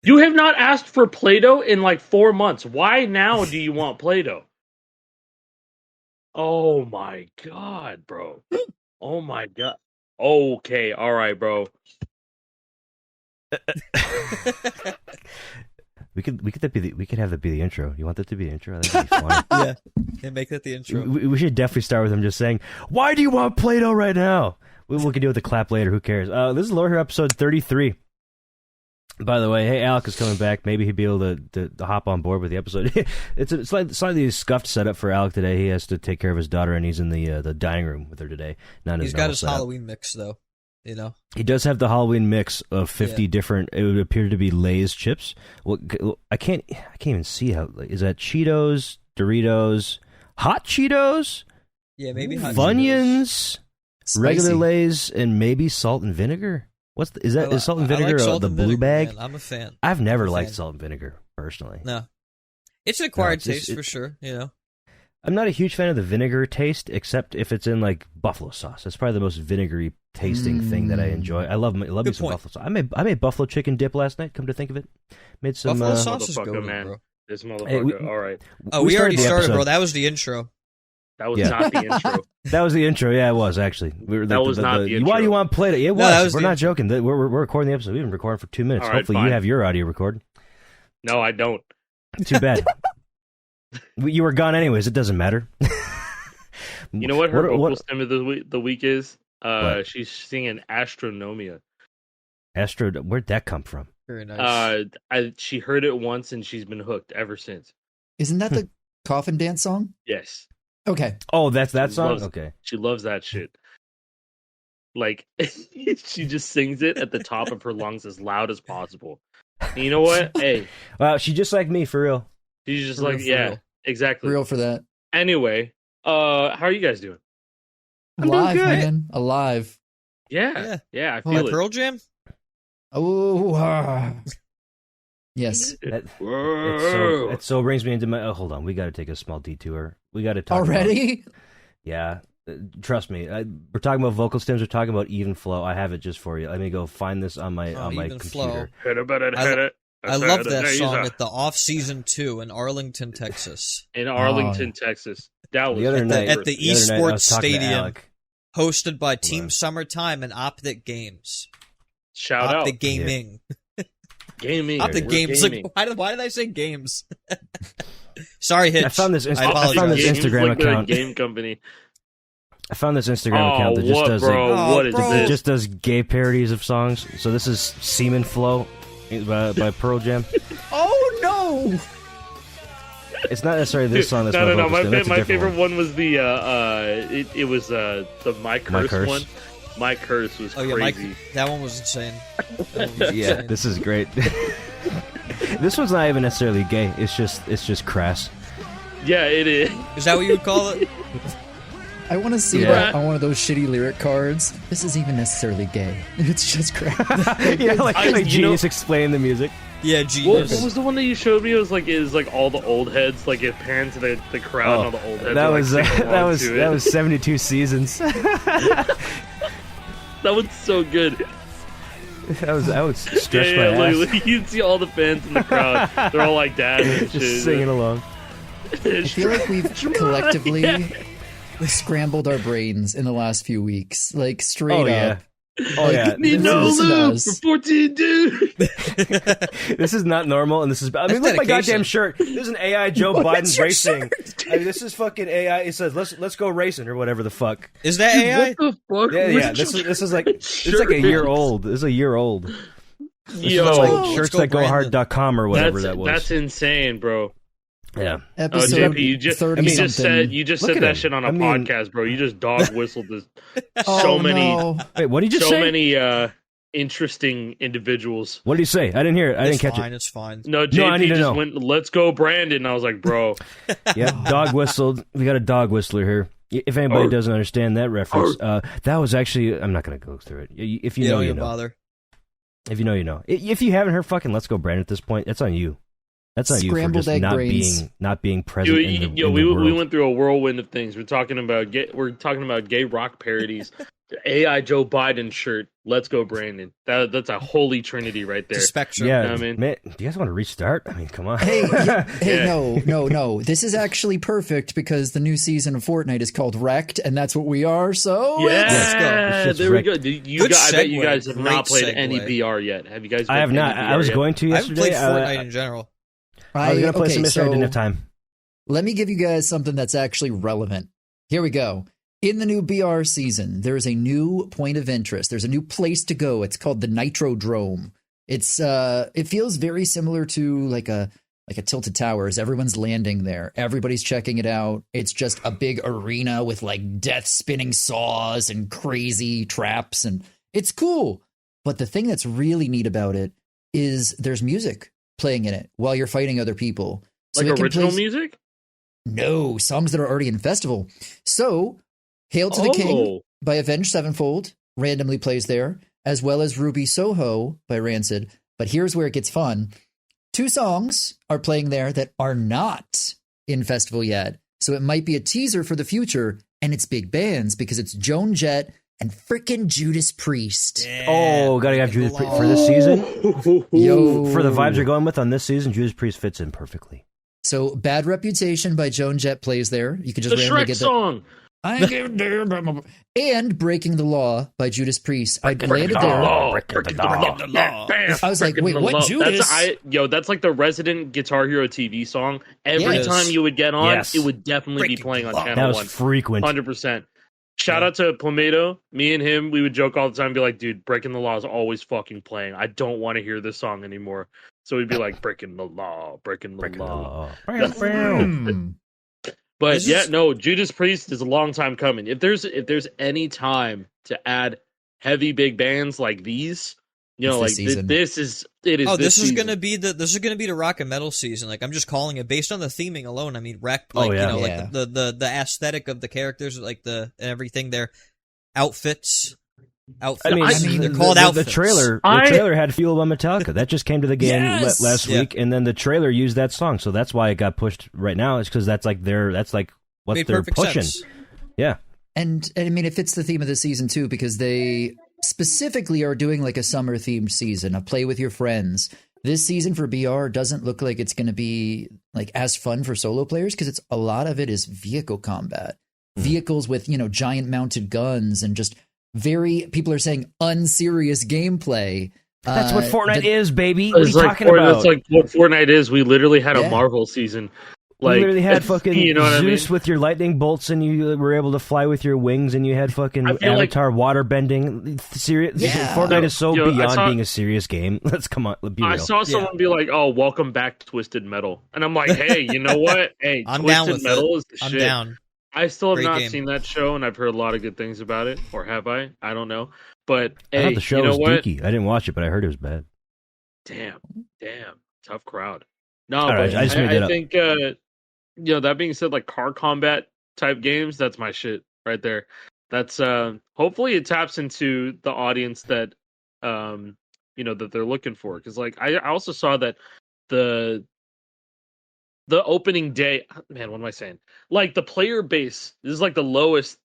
You have not asked for Play-Doh in like 4 months. Why now do you want Play-Doh? Oh my god, bro. Oh my god. Okay, all right, bro. We could have that be the intro. You want that to be the intro? That'd be fun. Yeah, make that the intro. We should definitely start with him just saying, "Why do you want Play-Doh right now?" We can deal with the clap later. Who cares? This is Lower Here, episode 33. By the way, hey, Alec is coming back. Maybe he'd be able to hop on board with the episode. It's a slightly scuffed setup for Alec today. He has to take care of his daughter, and he's in the dining room with her today. He's got his Halloween mix, though. You know, he does have the Halloween mix of 50 different. It would appear to be Lay's chips. Well, I can't even see how. Is that Cheetos, Doritos, Hot Cheetos? Yeah, maybe Hot Funyuns, Spicy. regular Lay's, and maybe salt and vinegar. Is salt and vinegar salt the and blue vinegar, bag? Man. I'm a fan. I've never liked salt and vinegar personally. No, it's an acquired taste for sure. You know, I'm not a huge fan of the vinegar taste, except if it's in like buffalo sauce. That's probably the most vinegary tasting thing that I enjoy. I love me some buffalo sauce. I made buffalo chicken dip last night. Come to think of it, made some buffalo sauce is good, man. bro. This motherfucker. All right. Oh, we already started, bro. That was the intro. That was not the intro. That was the intro. Yeah, it was actually. That was not the intro. Why do you want Play-Doh? It was. No, was we're not joking. We're recording the episode. We've been recording for 2 minutes. All right, Hopefully fine. you have your audio recorded. No, I don't. Too bad. You were gone anyways. It doesn't matter. You know what her vocal stem of the week is? She's singing Astronomia. Where'd that come from? Very nice. She heard it once and she's been hooked ever since. Isn't that the coffin dance song? Yes. Okay. Oh, that's that song? Loves, okay. She loves that shit. Like, she just sings it at the top of her lungs as loud as possible. And you know what? Hey. Wow, she's just like me, for real. She's just For like, real, yeah, exactly. Real for that. Anyway, how are you guys doing? Alive, doing good. man. Alive. Yeah, I My feel it. Pearl Jam? Oh, yes. It so brings me into my... Oh, hold on. We got to take a small detour. We got to talk Already? Yeah. Trust me. We're talking about vocal stems. We're talking about even flow. I have it just for you. Let me go find this on my computer. I love that song at the off-season 2 in Arlington, Texas. In Arlington, Texas. That was The other night, at the the other night, I was esports talking to stadium, Alec. hosted by Team Summertime and Optic Games. Shout out. Optic Gaming. Gaming. Optic We're Games. gaming. Like, why did I say games? Sorry, Hitch. I found this apologize. Instagram like they're a account. game company. I found this Instagram account that just what, does bro? like, What is bro. this? it just does gay parodies of songs. So this is Semen Flow by Pearl Jam. Oh, no. It's not necessarily this song that's No. vocal stem. That's a My different favorite one. one was the it was the My Curse one. My Curse was Oh yeah, crazy. that one was insane. That one was Yeah, insane. this is great. This one's not even necessarily gay. It's just crass. Yeah, it is. Is that what you would call it? I want to see that on one of those shitty lyric cards. This isn't even necessarily gay. It's just crap. Yeah, like Genius explaining the music. Yeah, What genius. was the one that you showed me? It was like all the old heads. Like it panned to the crowd and all the old heads. That were, was like, singing that along was to that it. was 72 seasons. That was so good. I was stretched Yeah, my ass. like, you'd see all the fans in the crowd. They're all like dads and Just shit. singing along. I feel like we've collectively scrambled our brains in the last few weeks. Like, straight Oh up. yeah. Oh yeah. Need This no is lube us. for 14 dude. This is not normal, and this is. I mean, look at my dedication. goddamn shirt. This is an AI Joe Biden racing. I mean, this is fucking AI. It says let's go racing or whatever the fuck. Is that AI? What the fuck? Yeah. This is like it's like a year old. This is a year old. This Yo, is like let's shirts go that go Brandon. hard.com or whatever that was. That's insane, bro. Yeah. Oh, Episode JP, you just 30 something. Look said at that him. shit on a I mean- podcast, bro. You just dog whistled this. Oh, so many, no. Wait, what did you so say? many interesting individuals. What did you say? I didn't hear it. I didn't catch Fine, it's fine. No, JP I need to just know. went, "Let's go, Brandon." I was like, bro, it. Yeah, dog whistled. We got a dog whistler here. If anybody Arr. doesn't understand that reference, that was actually. I'm not going to go through it. If you know, don't you even know. bother. If you know, you know. If you haven't heard fucking Let's Go Brandon at this point, that's on you. That's on you for Scrambled just egg not brains. being present in the we world. went through a whirlwind of things. We're talking about gay rock parodies AI Joe Biden shirt. Let's go, Brandon. That's a holy trinity right there. The spectrum. Yeah, You know what I mean? man, do you guys want to restart? I mean, come on. Hey, Yeah. no. This is actually perfect because the new season of Fortnite is called Wrecked, and that's what we are. So Let's go. Yeah, there we go. I bet you guys have Great not played segue. any BR yet. Have you guys? I have played not. any I was VR going to I haven't yesterday. played Fortnite in general. I was going to play some yesterday. I didn't have time. let me give you guys something that's actually relevant. Here we go. In the new BR season, there is a new point of interest. There's a new place to go. It's called the Nitrodrome. It feels very similar to like a Tilted Towers. Everyone's landing there. Everybody's checking it out. It's just a big arena with like death spinning saws and crazy traps, and it's cool. But the thing that's really neat about it is there's music playing in it while you're fighting other people. So Like it can original play- music? No, songs that are already in festival. So, Hail to the King by Avenged Sevenfold randomly plays there, as well as Ruby Soho by Rancid. But here's where it gets fun. 2 songs are playing there that are not in festival yet. So it might be a teaser for the future, and it's big bands because it's Joan Jett and frickin' Judas Priest. Oh, gotta have Judas Priest for this season. Yo. For the vibes you're going with on this season, Judas Priest fits in perfectly. So Bad Reputation by Joan Jett plays there. You could just The randomly Shrek get that. song. And Breaking the Law by Judas Priest. I landed the there. law. Breaking the law. I was like, Breaking wait, the what law. Judas? That's like the resident Guitar Hero TV song. Every Yes. time you would get on, Yes. it would definitely be Breaking playing on the law. channel That was 1. frequent. 100%. Shout out to Pomato. Me and him, we would joke all the time, be like, dude, Breaking the Law is always fucking playing. I don't want to hear this song anymore. So we'd be like, Breaking the Law, Breaking the Breaking the Law. law. Hmm. But This yeah, is- no, Judas Priest is a long time coming. If there's any time to add heavy big bands like these, you know, It's like this season. this is This is season. gonna be the rock and metal season. Like I'm just calling it based on the theming alone. I mean, wreck. Like yeah. you know, Yeah. like the aesthetic of the characters, like the and everything. Their outfits. I mean, they're called outfits. The trailer had Fuel by Metallica. That just came to the game Yes! last Yeah. week, and then the trailer used that song, so that's why it got pushed right now. It's because that's like what Made they're perfect pushing. sense. Yeah, And I mean, it fits the theme of the season too, because they specifically are doing like a summer themed season, a play with your friends. This season for BR doesn't look like it's going to be like as fun for solo players because it's a lot of it is vehicle combat, vehicles with, you know, giant mounted guns and just people are saying unserious gameplay. that's what Fortnite is, baby. What are you It's like talking about? That's like what Fortnite is. We literally had Yeah. a Marvel season. You Like, literally had fucking you know what I mean? Zeus with your lightning bolts, and you were able to fly with your wings, and you had fucking I feel like- Avatar water bending. Serious, Yeah. Fortnite is so Yo, I beyond saw- being a serious game. Let's come on, be real. I saw someone be like, "Oh, welcome back, Twisted Metal," and I'm like, "Hey, you know what? Hey, I'm down Twisted with Metal it. is the I'm shit." down. I still have Great not game. seen that show, and I've heard a lot of good things about it. Or have I? I don't know. But I hey, thought the show you know was what? dookie. I didn't watch it, but I heard it was bad. Damn, tough crowd. No, All but right, I just made that I up. think you know, that being said, like car combat type games, that's my shit right there. That's hopefully it taps into the audience that you know that they're looking for. Because like I also saw that the opening day, man, what am I saying? Like the player base, this is like the lowest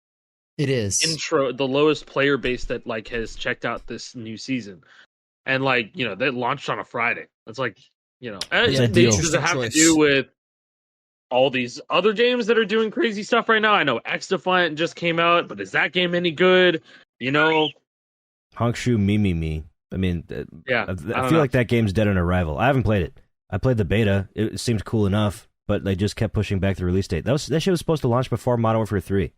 It is. the lowest player base that like has checked out this new season, and like you know they launched on a Friday. It's like you know, It's a deal. does it have Choice. to do with all these other games that are doing crazy stuff right now? I know X Defiant just came out, but is that game any good? You know, Honkshu Me. I mean, yeah, I don't feel know. like that game's dead on arrival. I haven't played it. I played the beta. It seemed cool enough, but they just kept pushing back the release date. That shit was supposed to launch before Modern Warfare 3.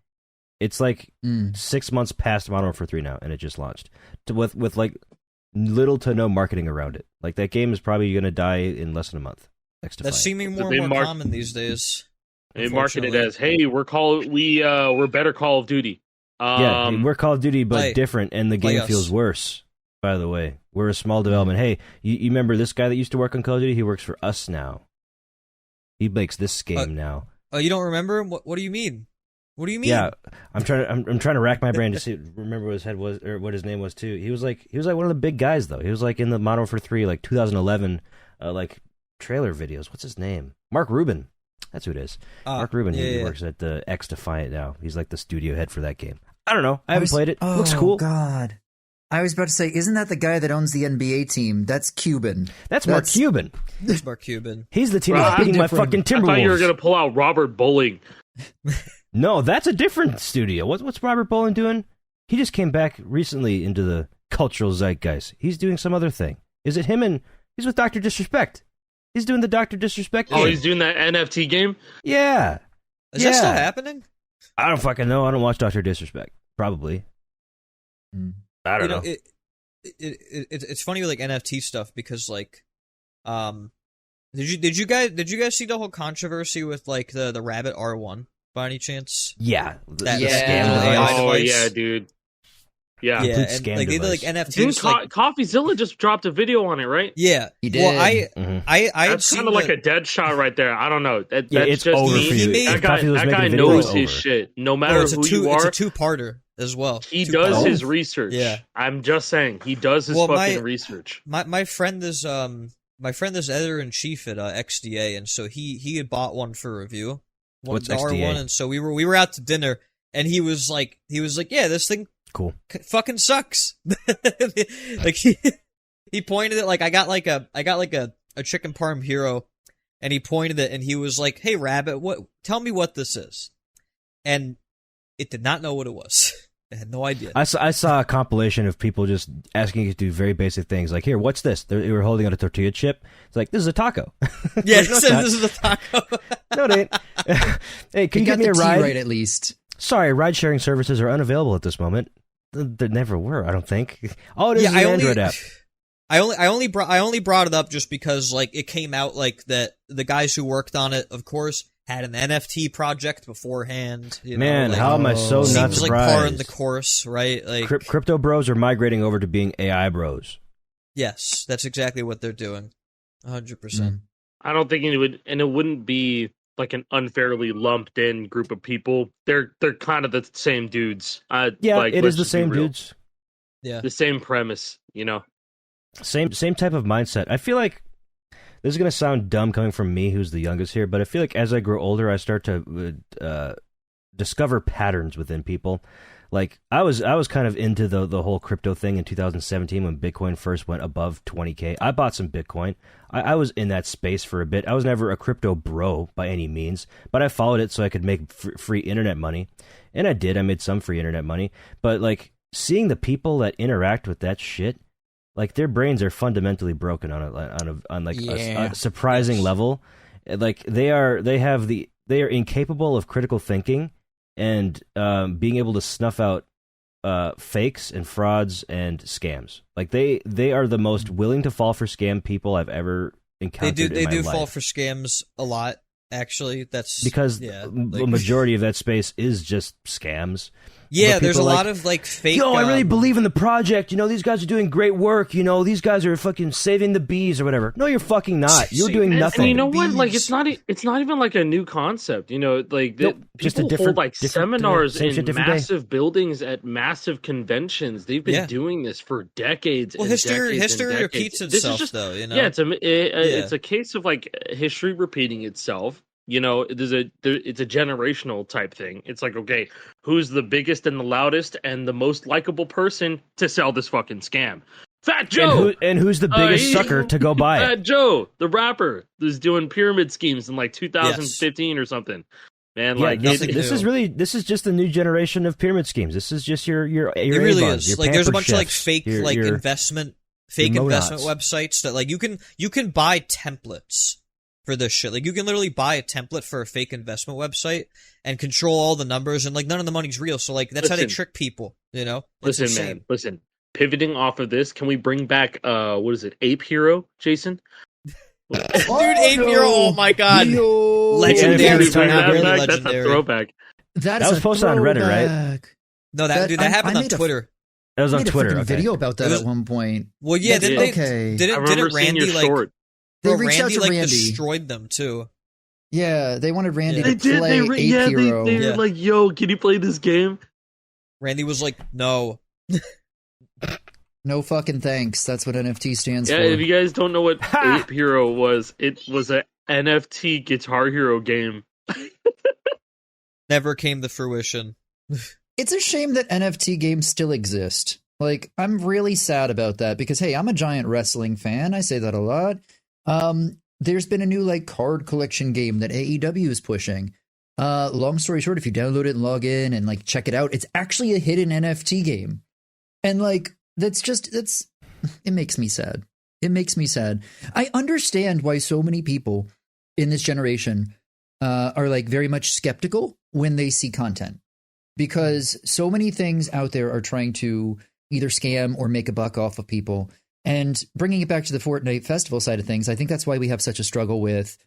It's like 6 months past Modern Warfare 3 now, and it just launched with like little to no marketing around it. Like that game is probably going to die in less than a month. Next to That's seeming So more they and more mark- common these days. They market it unfortunately. as, "Hey, we're better Call of Duty." Yeah, we're Call of Duty, but play- different, and the play game us. feels worse. By the way, we're a small development. Hey, you remember this guy that used to work on Call of Duty? He works for us now. He makes this game now. Oh, you don't remember? What do you mean? What do you mean? Yeah, I'm trying to rack my brain to see remember what his head was or what his name was too. He was like one of the big guys though. He was like in the Modern Warfare 3 like 2011 like trailer videos. What's his name? Mark Rubin. That's who it is. Mark Rubin. He works at the X Defiant now. He's like the studio head for that game. I don't know. I haven't played it. Looks cool. Oh, God. I was about to say, isn't that the guy that owns the NBA team? That's Cuban. That's Mark Cuban. It's Mark Cuban. He's the team that's beating my fucking Timberwolves. I thought you were going to pull out Robert Bowling. No, that's a different studio. What's Robert Bowling doing? He just came back recently into the cultural zeitgeist. He's doing some other thing. Is it him and... He's with Dr. Disrespect. He's doing the Dr. Disrespect game. Oh, he's doing that NFT game? Yeah. Is that still happening? I don't fucking know. I don't watch Dr. Disrespect. Probably. I don't know. It's funny with like NFT stuff because like, did you guys see the whole controversy with like the Rabbit R1 by any chance? Yeah. That the scam AI Oh device? yeah, dude. Yeah, Yeah, and scam like they did like device. NFTs. Like, CoffeeZilla just dropped a video on it, right? yeah, He did. Well, I had That's seen kind of like a dead shot right there. I don't know. That's it's just over me. for you. That If Coffee was That making guy a video, knows it's his over. shit. No matter it's who you are, it's a two-parter as well. he Two-parter. does his research. Yeah. I'm just saying, he does his fucking research. My friend is editor in chief at XDA, and so he had bought one for review. What's the XDA? R1, and so we were out to dinner, and he was like, yeah, this thing Cool. fucking sucks. Like he pointed it like I got like a chicken parm hero, and he pointed it, and he was like, "Hey Rabbit, tell me what this is," and it did not know what it was. It had no idea. I saw a compilation of people just asking you to do very basic things like, here, what's this? They were holding out a tortilla chip. It's like, this is a taco. Yeah, Like, no, it says this is a taco. No, it ain't. Hey, can you give me a Got the T ride? right at least. Sorry, ride-sharing services are unavailable at this moment. They never were, I don't think. Oh, it is an Android app. I only brought it up just because like it came out like that the guys who worked on it, of course, had an NFT project beforehand. Man, like, how am I so not seems surprised? like par in the course, right? Like Crypto bros are migrating over to being AI bros. yes, that's exactly what they're doing. 100%. I don't think it would, and it wouldn't be like an unfairly lumped in group of people. They're kind of the same dudes. Yeah, like, it let's is the just be same real. dudes. Yeah. The same premise, you know. Same type of mindset. I feel like this is going to sound dumb coming from me, who's the youngest here, but I feel like as I grow older, I start to discover patterns within people. Like I was kind of into the whole crypto thing in 2017 when Bitcoin first went above 20K. I bought some Bitcoin. I was in that space for a bit. I was never a crypto bro by any means, but I followed it so I could make free internet money, and I did. I made some free internet money, but like seeing the people that interact with that shit, like their brains are fundamentally broken on a surprising level. Like they are incapable of critical thinking and being able to snuff out fakes and frauds and scams. Like they are the most willing to fall for scam people I've ever encountered. They do life. fall for scams a lot. Actually, that's because the majority of that space is just scams. Yeah, there's a lot of like fake. Yo, I really believe in the project. You know, these guys are doing great work. You know, these guys are fucking saving the bees or whatever. No, you're fucking not. You're doing nothing. And you know what? Like, it's not even like a new concept. You know, like just a people different hold like seminars in massive day. buildings at massive conventions. They've been doing this for decades. Well, history repeats itself, though. You know, yeah, it's a case of like history repeating itself. You know, it's a generational type thing. It's like, okay, who's the biggest and the loudest and the most likable person to sell this fucking scam? Fat Joe! And who's the biggest sucker to go buy it? Fat Joe, the rapper, who's doing pyramid schemes in like 2015 or something. Man, like this is just the new generation of pyramid schemes. This is just your it really A-buns, is. Like there's a bunch of like fake your investment websites that like you can buy templates for this shit. Like you can literally buy a template for a fake investment website and control all the numbers, and like none of the money's real. So like that's how they trick people, you know? Listen. Pivoting off of this, can we bring back what is it, Ape Hero, Jason? Dude, Ape Hero, oh my god. Legendary. That's a throwback. That was posted on Reddit, right? No, that happened on Twitter. That was on Twitter. A video about that at one point. Well, yeah, didn't Randy like short. They reached out to like Randy. Destroyed them too. Yeah, they wanted Randy to play Ape Hero. They were like, "Yo, can you play this game?" Randy was like, "No." No fucking thanks. That's what NFT stands for. Yeah, if you guys don't know what Ape Hero was, it was a NFT Guitar Hero game. Never came to fruition. it's a shame that NFT games still exist. Like, I'm really sad about that because, hey, I'm a giant wrestling fan. I say that a lot. There's been a new like card collection game that AEW is pushing. Long story short, if you download it and log in and like check it out, it's actually a hidden NFT game. And like, it makes me sad. It makes me sad. I understand why so many people in this generation are like very much skeptical when they see content, because so many things out there are trying to either scam or make a buck off of people. And bringing it back to the Fortnite festival side of things, I think that's why we have such a struggle with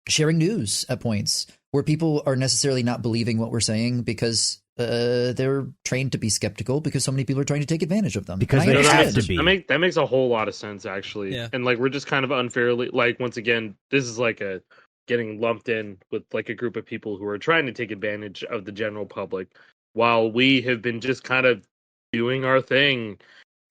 sharing news at points where people are necessarily not believing what we're saying because they're trained to be skeptical because so many people are trying to take advantage of them. Because they have to be. That makes a whole lot of sense, actually. Yeah. And like, we're just kind of unfairly, like, once again, this is like getting lumped in with like a group of people who are trying to take advantage of the general public, while we have been just kind of doing our thing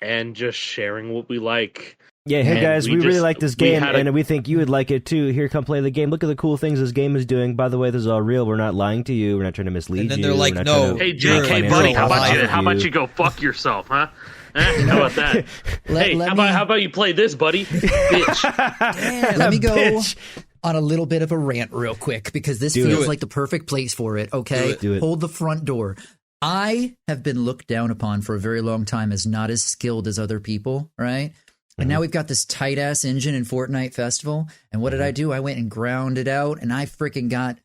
and just sharing what we like. Yeah, hey And guys, we really like this game, had a- and we think you would like it too. Here, come play the game. Look at the cool things this game is doing. By the way, this is all real. We're not lying to you. We're not trying to mislead you. And then they're like, We're not no, trying to Hey, You're JK, financial buddy, how profit off about of you go fuck yourself, huh? How about that? How about you play this, buddy? Bitch. Let me go Bitch. on a little bit of a rant real quick because this Do feels it. like the perfect place for it. Okay. Do it. Hold the front door. I have been looked down upon for a very long time as not as skilled as other people, right? And now we've got this tight ass engine in Fortnite Festival. And what did I do? I went and ground it out and I freaking got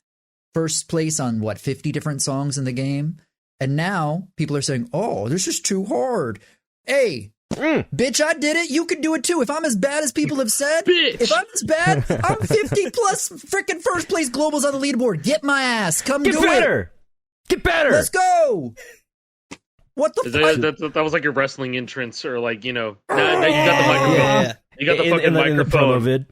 first place on 50 different songs in the game. And now people are saying, oh, this is too hard. Hey, bitch, I did it. You can do it too. If I'm as bad as people have said, Bitch. if I'm as bad, I'm 50 plus freaking first place globals on the leaderboard. Get my ass. Come Get do better. it. Get better. Let's go. What the fuck? That was like your wrestling entrance, or like, now you got the microphone. Yeah. You got the in fucking the promo microphone. vid.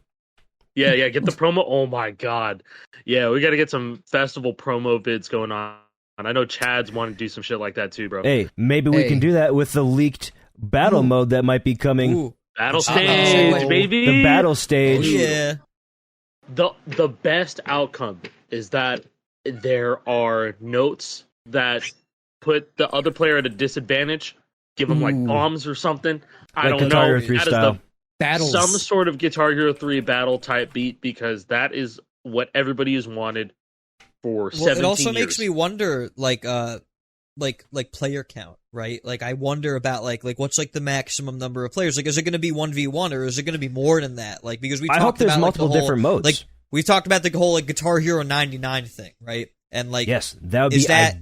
Yeah, get the promo. Oh my god. Yeah, we got to get some festival promo vids going on. And I know Chad's want to do some shit like that too, bro. Hey, maybe we can do that with the leaked battle mode that might be coming. Ooh. Battle stage, Oh. baby. The battle stage. Oh, yeah. The best outcome is that there are notes that put the other player at a disadvantage, give them like Ooh. bombs or something. I Like don't Guitar know. Hero 3 That is style. Battles. some sort of Guitar Hero 3 battle type beat, because that is what everybody has wanted for 17 years. It also makes me wonder, like player count, right? Like, I wonder about like what's like the maximum number of players? Like, is it going to be 1v1 or is it going to be more than that? Like, because we I talked hope there's about multiple like, the whole, different modes. Like, we talked about the whole like Guitar Hero 99 thing, right? And like, Yes, that would is be that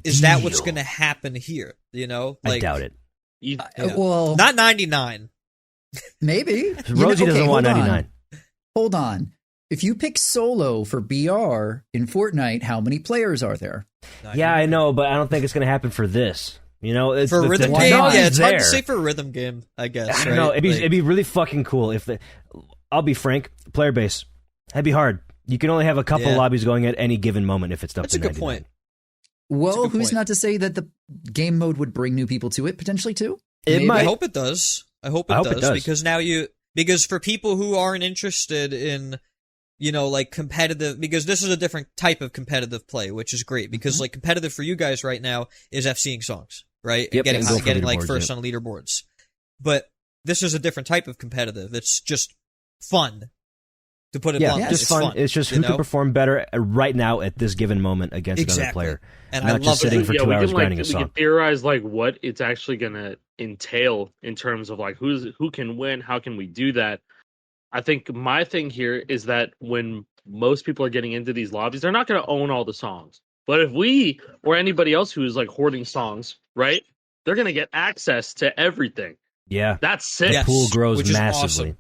what's ideal. going to happen here? You know, like, I doubt it. You- Yeah. Well, Not 99. maybe. Rosie doesn't want hold on. 99. Hold on. If you pick solo for BR in Fortnite, how many players are there? Yeah, I know, but I don't think it's going to happen for this. You know, it's, For a the rhythm game, technology's yeah, it's hard to there. say for a rhythm game, I guess. I right? don't know. Like, It'd be really fucking cool if I'll be frank, player base. That'd be hard. You can only have a couple Yeah. lobbies going at any given moment if it's up that's to a good 99. point. Well, good who's point. not to say that the game mode would bring new people to it, potentially too? It Maybe. might. I hope it does. I hope it does because now because for people who aren't interested in, like competitive, because this is a different type of competitive play, which is great because like competitive for you guys right now is FCing songs, right? Yep, and and go for getting like leaderboards, first yep. on leaderboards. But this is a different type of competitive. It's just fun. To put it Yeah, bluntly, just it's fun. fun. It's just you who know? can perform better right now at this given moment against another Exactly. player. And not I just love sitting it. for 2 we hours can, grinding a we song. can theorize like what it's actually gonna entail in terms of like who can win, how can we do that. I think my thing here is that when most people are getting into these lobbies, they're not gonna own all the songs. But if we or anybody else who is like hoarding songs, right, they're gonna get access to everything. Yeah. That's sick. Yes. Pool grows which is massively. awesome.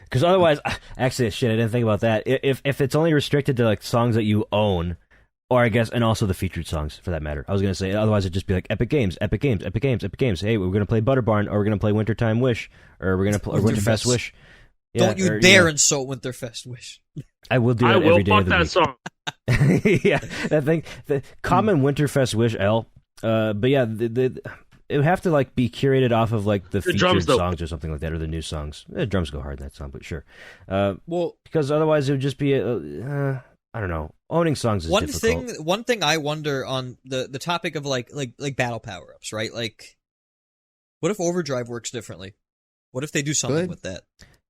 Because otherwise, actually, shit, I didn't think about that. If it's only restricted to like songs that you own, or I guess, and also the featured songs for that matter. I was gonna say otherwise it'd just be like Epic Games, Epic Games, Epic Games, Epic Games. Hey, we're gonna play Butterbarn, or we're gonna play Wintertime Wish, or we're gonna play Winterfest Wish. Yeah, Don't you or, dare know, insult Winterfest Wish. I will do I that will every day fuck of the that week. song. Yeah, that thing, the common Winterfest Wish L. But yeah, it would have to like be curated off of like the featured drums, though. songs or something like that, or the new songs. Drums go hard in that song, but sure. Well, Because otherwise it would just be I don't know. Owning songs is difficult. One thing I wonder on the topic of like battle power ups, right? Like, what if overdrive works differently? What if they do something Good. with that?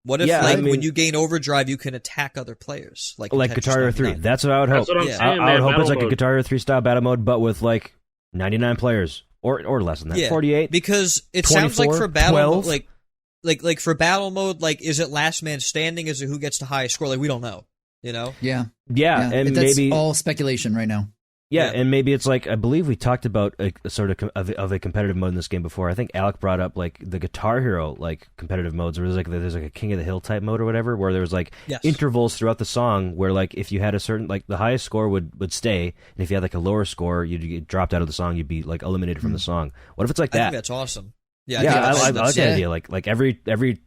What if when you gain overdrive, you can attack other players, like Guitar Hero 3? That's what I would hope. That's what I'm Yeah. saying, I would man. hope it's like Battle a Guitar Hero 3 style battle mode, but with like 99 players or less than that. Yeah, 48. because it sounds like 24, for battle 12. mode, like for battle mode, like is it last man standing? Is it who gets the highest score? Like we don't know, you know? Yeah. Yeah, and that's maybe all speculation right now. Yeah, Yeah. and maybe it's like, I believe we talked about a sort of a competitive mode in this game before. I think Alec brought up like the Guitar Hero like competitive modes where there's like a King of the Hill type mode or whatever, where there was like Yes. intervals throughout the song where like if you had a certain, like the highest score would stay, and if you had like a lower score, you'd get dropped out of the song, you'd be like eliminated from the song. What if it's like I that? think that's awesome. Yeah, Yeah, I think like that yeah. idea. Like every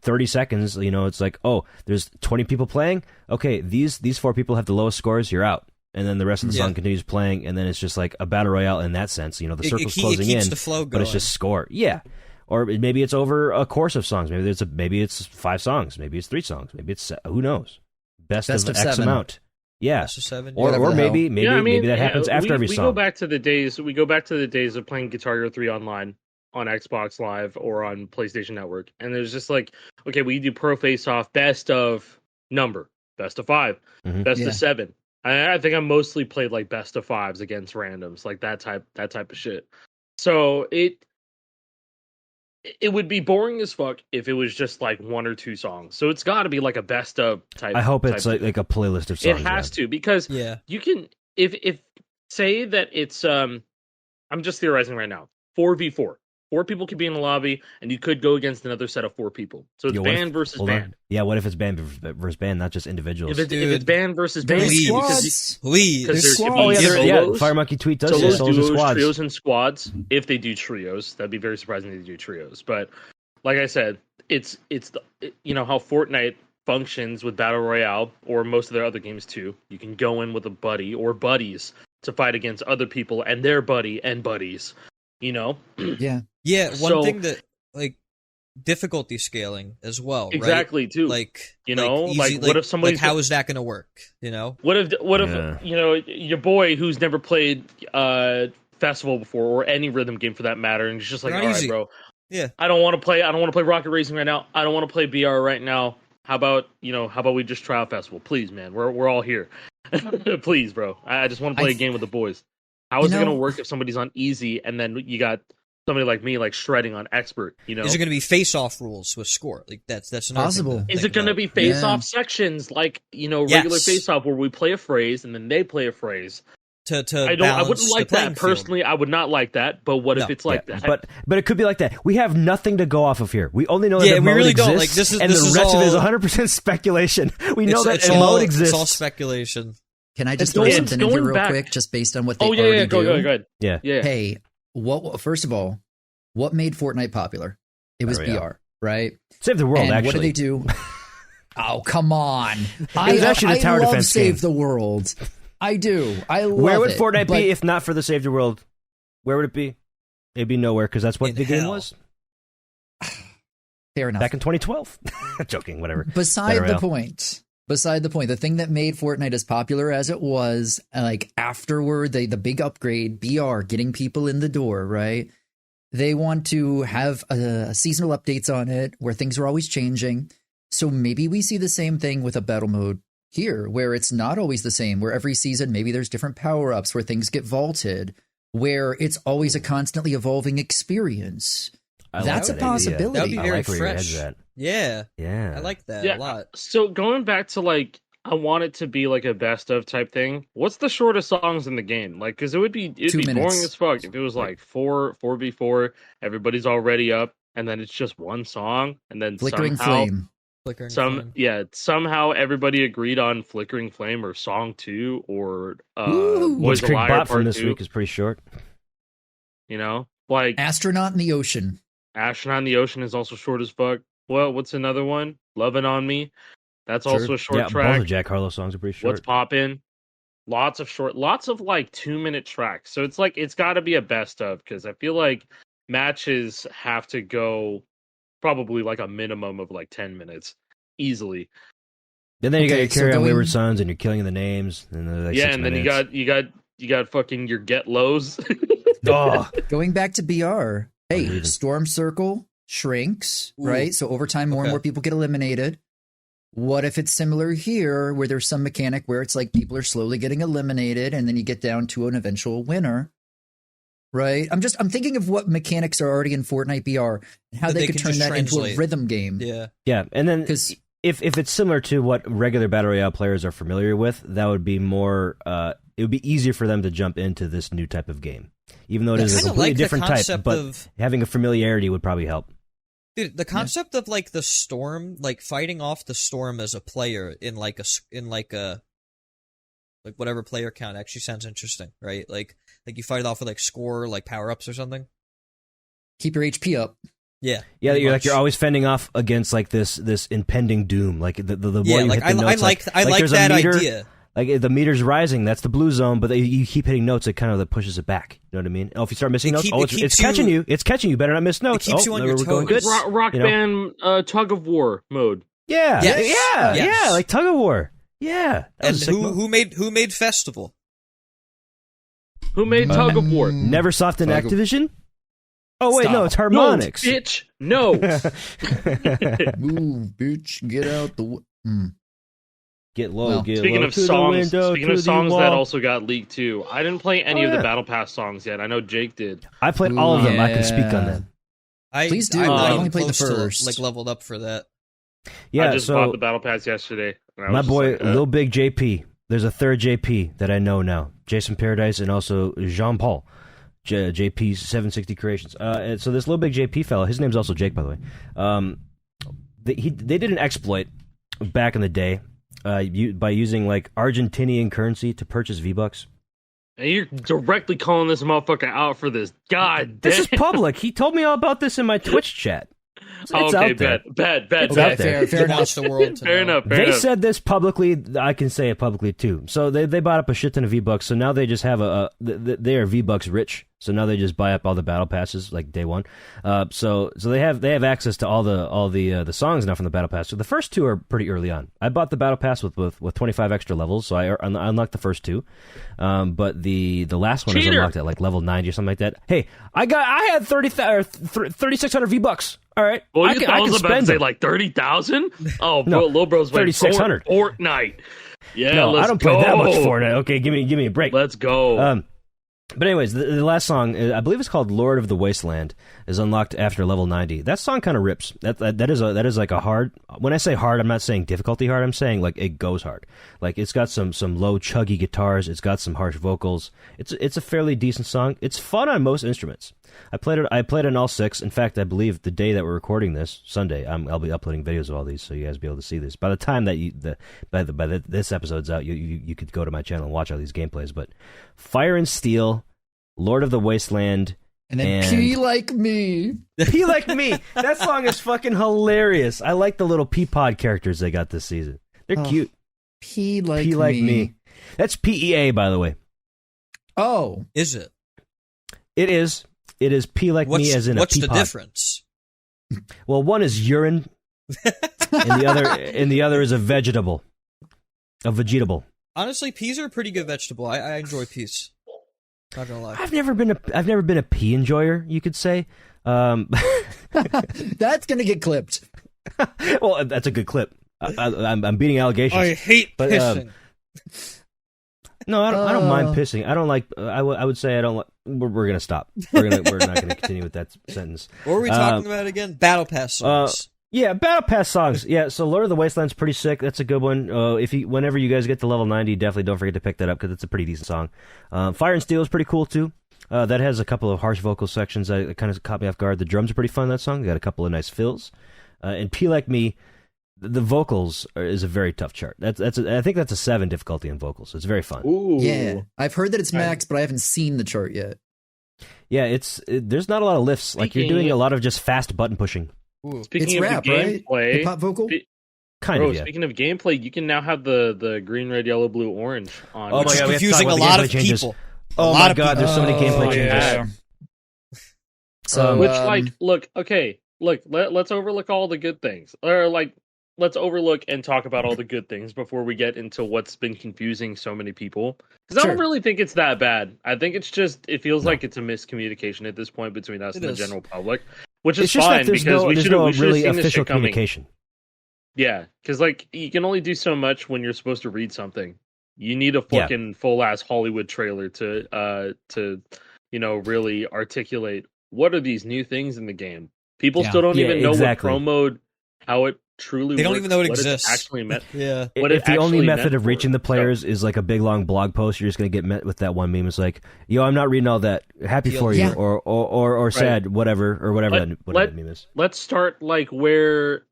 30 seconds, you know, it's like, oh, there's 20 people playing. Okay, these 4 people have the lowest scores. You're out. And then the rest of the song continues playing, and then it's just like a battle royale in that sense. You know, the circle's closing it keeps in, the flow but it's going. just score. Yeah, or maybe it's over a course of songs. Maybe it's 5 songs. Maybe it's 3 songs. Maybe it's who knows. Best of X 7. amount. Yeah, Best of 7, or whatever the maybe hell. maybe that happens after every we song. go back to the days of playing Guitar Hero 3 online on Xbox Live or on PlayStation Network, and there's just like, okay, we do pro face off, best of number, best of 5, Mhm. best Yeah. of 7. I think I mostly played like best of 5s against randoms, like that type of shit. So it would be boring as fuck if it was just like 1 or 2 songs. So it's got to be like a best of type. I hope it's type like a playlist of It songs. has to, because Yeah. you can, if say that it's I'm just theorizing right now, 4v4. 4 people could be in the lobby, and you could go against another set of 4 people. So it's Yo, what if- band versus hold on. band. Yeah, what if it's band versus band, not just individuals? If it's band versus band, There's Please. squads. Please. because there's squads. Oh yeah, solos, Fire Monkey tweet does say solos, solos and duos, squads. trios, and squads. If they do trios, that'd be very surprising if they do trios. But like I said, it's you know how Fortnite functions with battle royale, or most of their other games too. You can go in with a buddy or buddies to fight against other people and their buddy and buddies. You know, Yeah. Yeah, one So- thing that like difficulty scaling as well, exactly right? too. Like You know, easy, like, what if somebody's how is that going to work? You know, What if Yeah. you know, your boy who's never played Festival before, or any rhythm game for that matter, and he's just like, Not all right, easy. bro, Yeah. I don't want to play Rocket Racing right now. I don't want to play BR right now. How about we just try out Festival, please, man? We're all here, please, bro. I just want to play a game with the boys. How is it You know- going to work if somebody's on easy and then you got somebody like me like shredding on expert? You know, Is it going to be face-off rules with score? Like that's another Possible. Thing to is think it going to about. be face-off Yeah. sections like, you know, regular Yes. face-off where we play a phrase and then they play a phrase? to I balance wouldn't the like playing that field? personally. I would not like that. But what if No. it's like Yeah, that? but it could be like that. We have nothing to go off of here. We only know that Yeah, the we mode really exists, don't. Like, this is- and this the is rest of it is all- 100% speculation. We know that It's a all, mode exists. It's all speculation. Can I just It's throw going- something in it's here going real back. quick, just based on what they Oh yeah, already yeah, do? go ahead. Yeah. Yeah. Hey, first of all, what made Fortnite popular? It was Battle Royale. BR, right? Save the world, And actually. what did they do? Oh, come on! was actually the tower love defense Save game. the World. I do. I love Where would it, Fortnite but be if not for the Save the World? Where would it be? It'd be nowhere, because that's what In the game hell. was Fair enough. back in 2012. Joking, whatever. Beside Battle the Royale. point. Beside the point, the thing that made Fortnite as popular as it was, like afterward, the big upgrade, BR, getting people in the door, right? They want to have seasonal updates on it where things are always changing. So maybe we see the same thing with a battle mode here, where it's not always the same, where every season maybe there's different power-ups, where things get vaulted, where it's always a constantly evolving experience. I That's like a that idea. possibility. That'd be I very like where your fresh. head's at. Yeah, Yeah. I like that Yeah. a lot. So going back to like, I want it to be like a best of type thing. What's the shortest songs in the game? Like, because it'd be 2 boring minutes. as fuck if it was like 4v4, everybody's already up, and then it's just one song, and then Flickering somehow Flame. Flickering flame. somehow everybody agreed on Flickering Flame or Song 2 or Woo! Boys What's a Creek Liar Bot from Part this 2. week is pretty short. You know, like Astronaut in the Ocean. Astronaut in the Ocean is also short as fuck. Well, what's another one? Lovin' on Me. That's Sure. also a short Yeah, both track. of Jack Harlow songs are pretty short. What's poppin'? Lots of like 2-minute tracks. So it's like it's got to be a best of, because I feel like matches have to go probably like a minimum of like 10 minutes easily. And then you got Okay, your so Carry On going- Wayward Sons, and you're killing the names. And they're like Yeah, 6 and then minutes. you got fucking your get lows. Oh, Going back to BR, hey, leaving. Storm Circle shrinks, Ooh. right? So over time, more and Okay. more people get eliminated. What if it's similar here, where there's some mechanic where it's like people are slowly getting eliminated, and then you get down to an eventual winner, right? I'm thinking of what mechanics are already in Fortnite BR and how That they they could can turn just that into a translate. rhythm game. Yeah. yeah. And then 'Cause- if it's similar to what regular Battle Royale players are familiar with, that would be more. It would be easier for them to jump into this new type of game, even though it is a I kinda completely like the different type. concept But of- having a familiarity would probably help. Dude, the concept of like the storm, like fighting off the storm as a player in like a whatever player count actually sounds interesting, right? Like you fight it off with like score, like power ups or something. Keep your HP up. Yeah, Yeah, pretty you're much. you're always fending off against like this impending doom. Like the more Yeah, you like hit the notes, I like there's a that meter, idea. Like the meter's rising, that's the blue zone, but you keep hitting notes, it kind of pushes it back. You know what I mean? Oh, if you start missing It notes, keep- oh, it it's keeps catching you- you. It's catching you. Better not miss notes. keeps oh, you on no, your we're going toes. good. Rock You know? band tug of war mode. Yeah, Yes. yeah, Yes. yeah, like tug of war. Yeah, that And was a sick mode. who made Festival? Who made tug of war? Neversoft and Tug of- Activision. Oh wait, Stop. no, it's No, Harmonix. bitch. No. Move, bitch. Get out the. Get low, Well, get Speaking low of to the songs, window, speaking to of the songs wall. that also got leaked too, I didn't play any Oh, of the yeah. Battle Pass songs yet. I know Jake did. I played all of them. I can speak on Yeah. them. Please do. I'm not I even only played the close to, first. like leveled up for that. Yeah, I just so bought the Battle Pass yesterday. and I was my just boy, like, Lil Big JP. There's a third JP that I know now. Jason Paradise and also Jean Paul. JP's 760 Creations. And so this Lil Big JP fella, his name's also Jake, by the way. They did an exploit back in the day by using like Argentinian currency to purchase V-Bucks. And you're directly calling this motherfucker out for this. God damn. This is public. He told me all about this in my Twitch chat. It's okay, out there. bet. It's Okay, out there. fair You enough. wants the world to Fair know. enough. Fair They enough. said this publicly. I can say it publicly too. So they bought up a shit ton of V-Bucks. So now they just have they are V-Bucks rich. So now they just buy up all the battle passes like day one. So they have access to all the songs now from the battle pass. So the first two are pretty early on. I bought the battle pass with 25 extra levels, so I unlocked the first two. But the last one is Cheater. unlocked at like level 90 or something like that. Hey, I had 3,600 V-Bucks. All right, Well, I you can thought I was about to spend say them. like 30,000? Oh, No, Lil Bro's like 3,600. Fortnite. Yeah, No, let's I don't go. play that much Fortnite. Okay, give me a break. Let's go. But anyways, the last song, I believe it's called "Lord of the Wasteland," is unlocked after level 90. That song kind of rips. That is like a hard. When I say hard, I'm not saying difficulty hard. I'm saying like it goes hard. Like it's got some low chuggy guitars. It's got some harsh vocals. It's a fairly decent song. It's fun on most instruments. I played it on all 6. In fact, I believe the day that we're recording this, Sunday, I'll be uploading videos of all these, so you guys will be able to see this. By the time that this episode's out, you could go to my channel and watch all these gameplays. But Fire and Steel, Lord of the Wasteland, And then P like me. P Like Me. That song is fucking hilarious. I like the little P-Pod characters they got this season. They're cute. P like P Like me. Me. That's PEA, by the way. Oh, Is it? It is. It is P Like Me as in a What's P-Pod. the difference? Well, one is urine, and the other is a vegetable. A vegetable. Honestly, peas are a pretty good vegetable. I enjoy peas. Not gonna lie. I've never been a pea enjoyer, you could say. that's gonna get clipped. Well, that's a good clip. I'm beating allegations. I hate But, pissing. No, I don't mind pissing. I don't like. I would say I don't like. We're gonna stop. We're not gonna continue with that sentence. What were we talking about again? Battle Pass songs. Yeah, Battle Pass songs. Yeah, so Lord of the Wasteland's pretty sick. That's a good one. Whenever you guys get to level 90, definitely don't forget to pick that up because it's a pretty decent song. Fire and Steel is pretty cool too. That has a couple of harsh vocal sections that kind of caught me off guard. The drums are pretty fun in that song. They got a couple of nice fills. And P Like Me, the vocals is a very tough chart. I think that's a 7 difficulty in vocals. It's very fun. Ooh. Yeah, I've heard that it's max, but I haven't seen the chart yet. Yeah, there's not a lot of lifts. Like you're doing a lot of just fast button pushing. Ooh. Speaking It's of rap, the right? gameplay, Hip hop vocal. Kind bro, of, yeah. speaking of gameplay, you can now have the green, red, yellow, blue, orange on. Oh my Which is God, we have to talk confusing a about the lot gameplay of changes. people. Oh my God, there's so many gameplay Oh, changes. yeah. So, Which, like, look, okay, look, let's overlook all the good things. Or, like, let's overlook and talk about all the good things before we get into what's been confusing so many people. Because I Sure. don't really think it's that bad. I think it's just it feels No. like it's a miscommunication at this point between us It and the is. general public, which is It's just fine that there's because no, we there's should no have really seen this official shit coming. communication. Yeah, because like you can only do so much when you're supposed to read something. You need a Yeah. fucking full ass Hollywood trailer to really articulate what are these new things in the game. People Yeah. still don't Yeah, even know exactly. what pro mode, how it truly They don't works, even know it what exists. It's actually meant. Yeah. What If it the only actually method meant of reaching for. the players is like a big long blog post, you're just gonna get met with that one meme. It's like, yo, I'm not reading all that. Happy for you, Yeah. or sad, whatever Let- that let- meme is. Let's start like where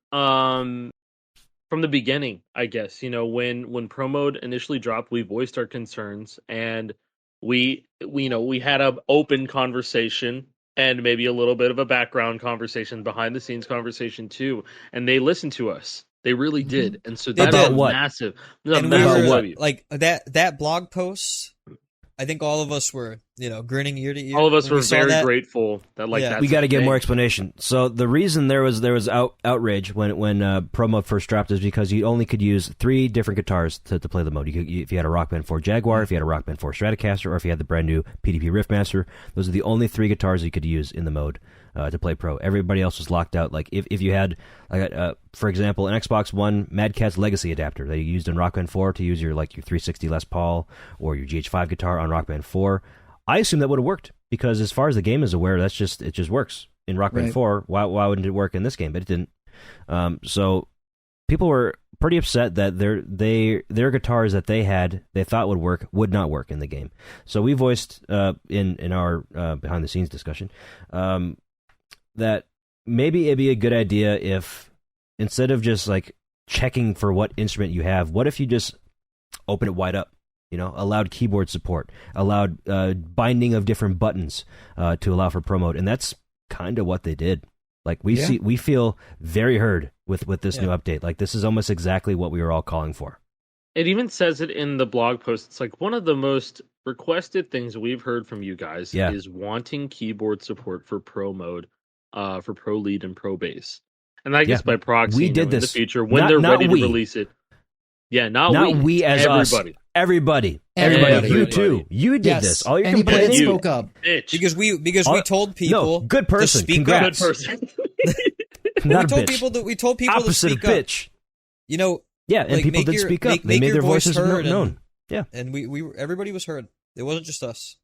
from the beginning, I guess. When pro mode initially dropped, we voiced our concerns and we had a open conversation and maybe a little bit of a background conversation, behind the scenes conversation too, and they listened to us. They really Mhm. did. And so They that's did. a What? massive, And we About were what? W. like that blog post. I think all of us were, grinning ear to ear. All of us when were we saw very that. grateful that Yeah. that's We got to a get thing. more explanation. So the reason there was outrage when promo first dropped is because you only could use 3 different guitars to play the mode. If you had a Rock Band 4 Jaguar, if you had a Rock Band 4 Stratocaster, or if you had the brand new PDP Riffmaster, those are the only 3 guitars you could use in the mode to play pro. Everybody else was locked out. Like if you had, for example, an Xbox One Mad Catz Legacy adapter that you used in Rock Band 4 to use your 360 Les Paul or your GH5 guitar on Rock Band 4. I assume that would have worked because, as far as the game is aware, it just works in Rock Band Right. 4. Why wouldn't it work in this game? But it didn't. So people were pretty upset that their guitars that they thought would work would not work in the game. So we voiced in our behind the scenes discussion that maybe it'd be a good idea if, instead of just like checking for what instrument you have, what if you just open it wide up? Allowed keyboard support, allowed binding of different buttons to allow for pro mode, and that's kind of what they did. Like we feel very heard with this new update. Like this is almost exactly what we were all calling for. It even says it in the blog post. It's like one of the most requested things we've heard from you guys is wanting keyboard support for pro mode, for pro lead and pro bass. And I guess by proxy, we did in the this. future when Not they're ready we. to release it. Yeah, not we as everybody. us. Everybody. Everybody. You too. You did Yes. this. All you're Anybody that complaining. You. spoke up. Bitch. Because we told people good person. to speak Congrats. Good person. Not we a told bitch. people that we told people Opposite to of speak up. bitch. Yeah, and like, people make did your- speak up. make- They make made your their voice voices heard known. Yeah. And we everybody was heard. It wasn't just us,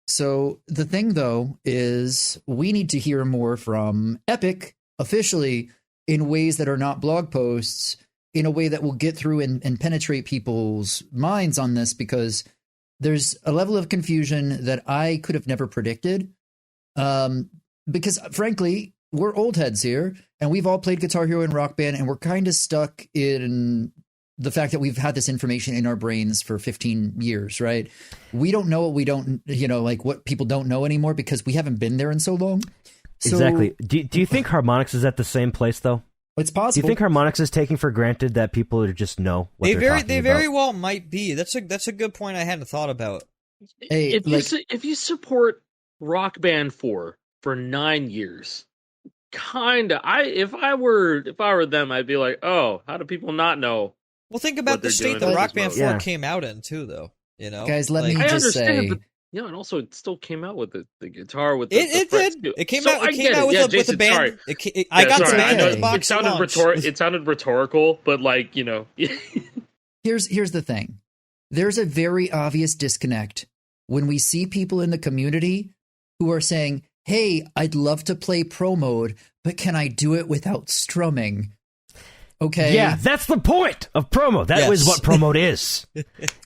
So the thing, though, is we need to hear more from Epic officially in ways that are not blog posts, in a way that will get through and penetrate people's minds on this, because there's a level of confusion that I could have never predicted. Because frankly, we're old heads here, and we've all played Guitar Hero and Rock Band, and we're kind of stuck in the fact that we've had this information in our brains for 15 years, right? We don't know what we don't, like what people don't know anymore because we haven't been there in so long. So Exactly. Do you think Harmonix is at the same place though? it's Do possible. you think Harmonix is taking for granted that people just know what They they're talking they about? very well might be. That's a good point I hadn't thought about. Hey, if you support Rock Band 4 for 9 years, kinda. If I were them, I'd be like, oh, how do people not know? Well, think What about the they're state doing that in Rock this Band mode. 4 Yeah. came out in too, though. Guys, let me I just understand, say, but and also it still came out with the guitar with the It frets, did. too. It came So out. I It came get out it. with Yeah, a Jason, band. sorry. I Yeah, got sorry. the I band know in the box it sounded launch. it sounded rhetorical, but like here's the thing. There's a very obvious disconnect when we see people in the community who are saying, hey, I'd love to play pro mode, but can I do it without strumming? Okay. Yeah, that's the point of promo. That Yes. was what promo is.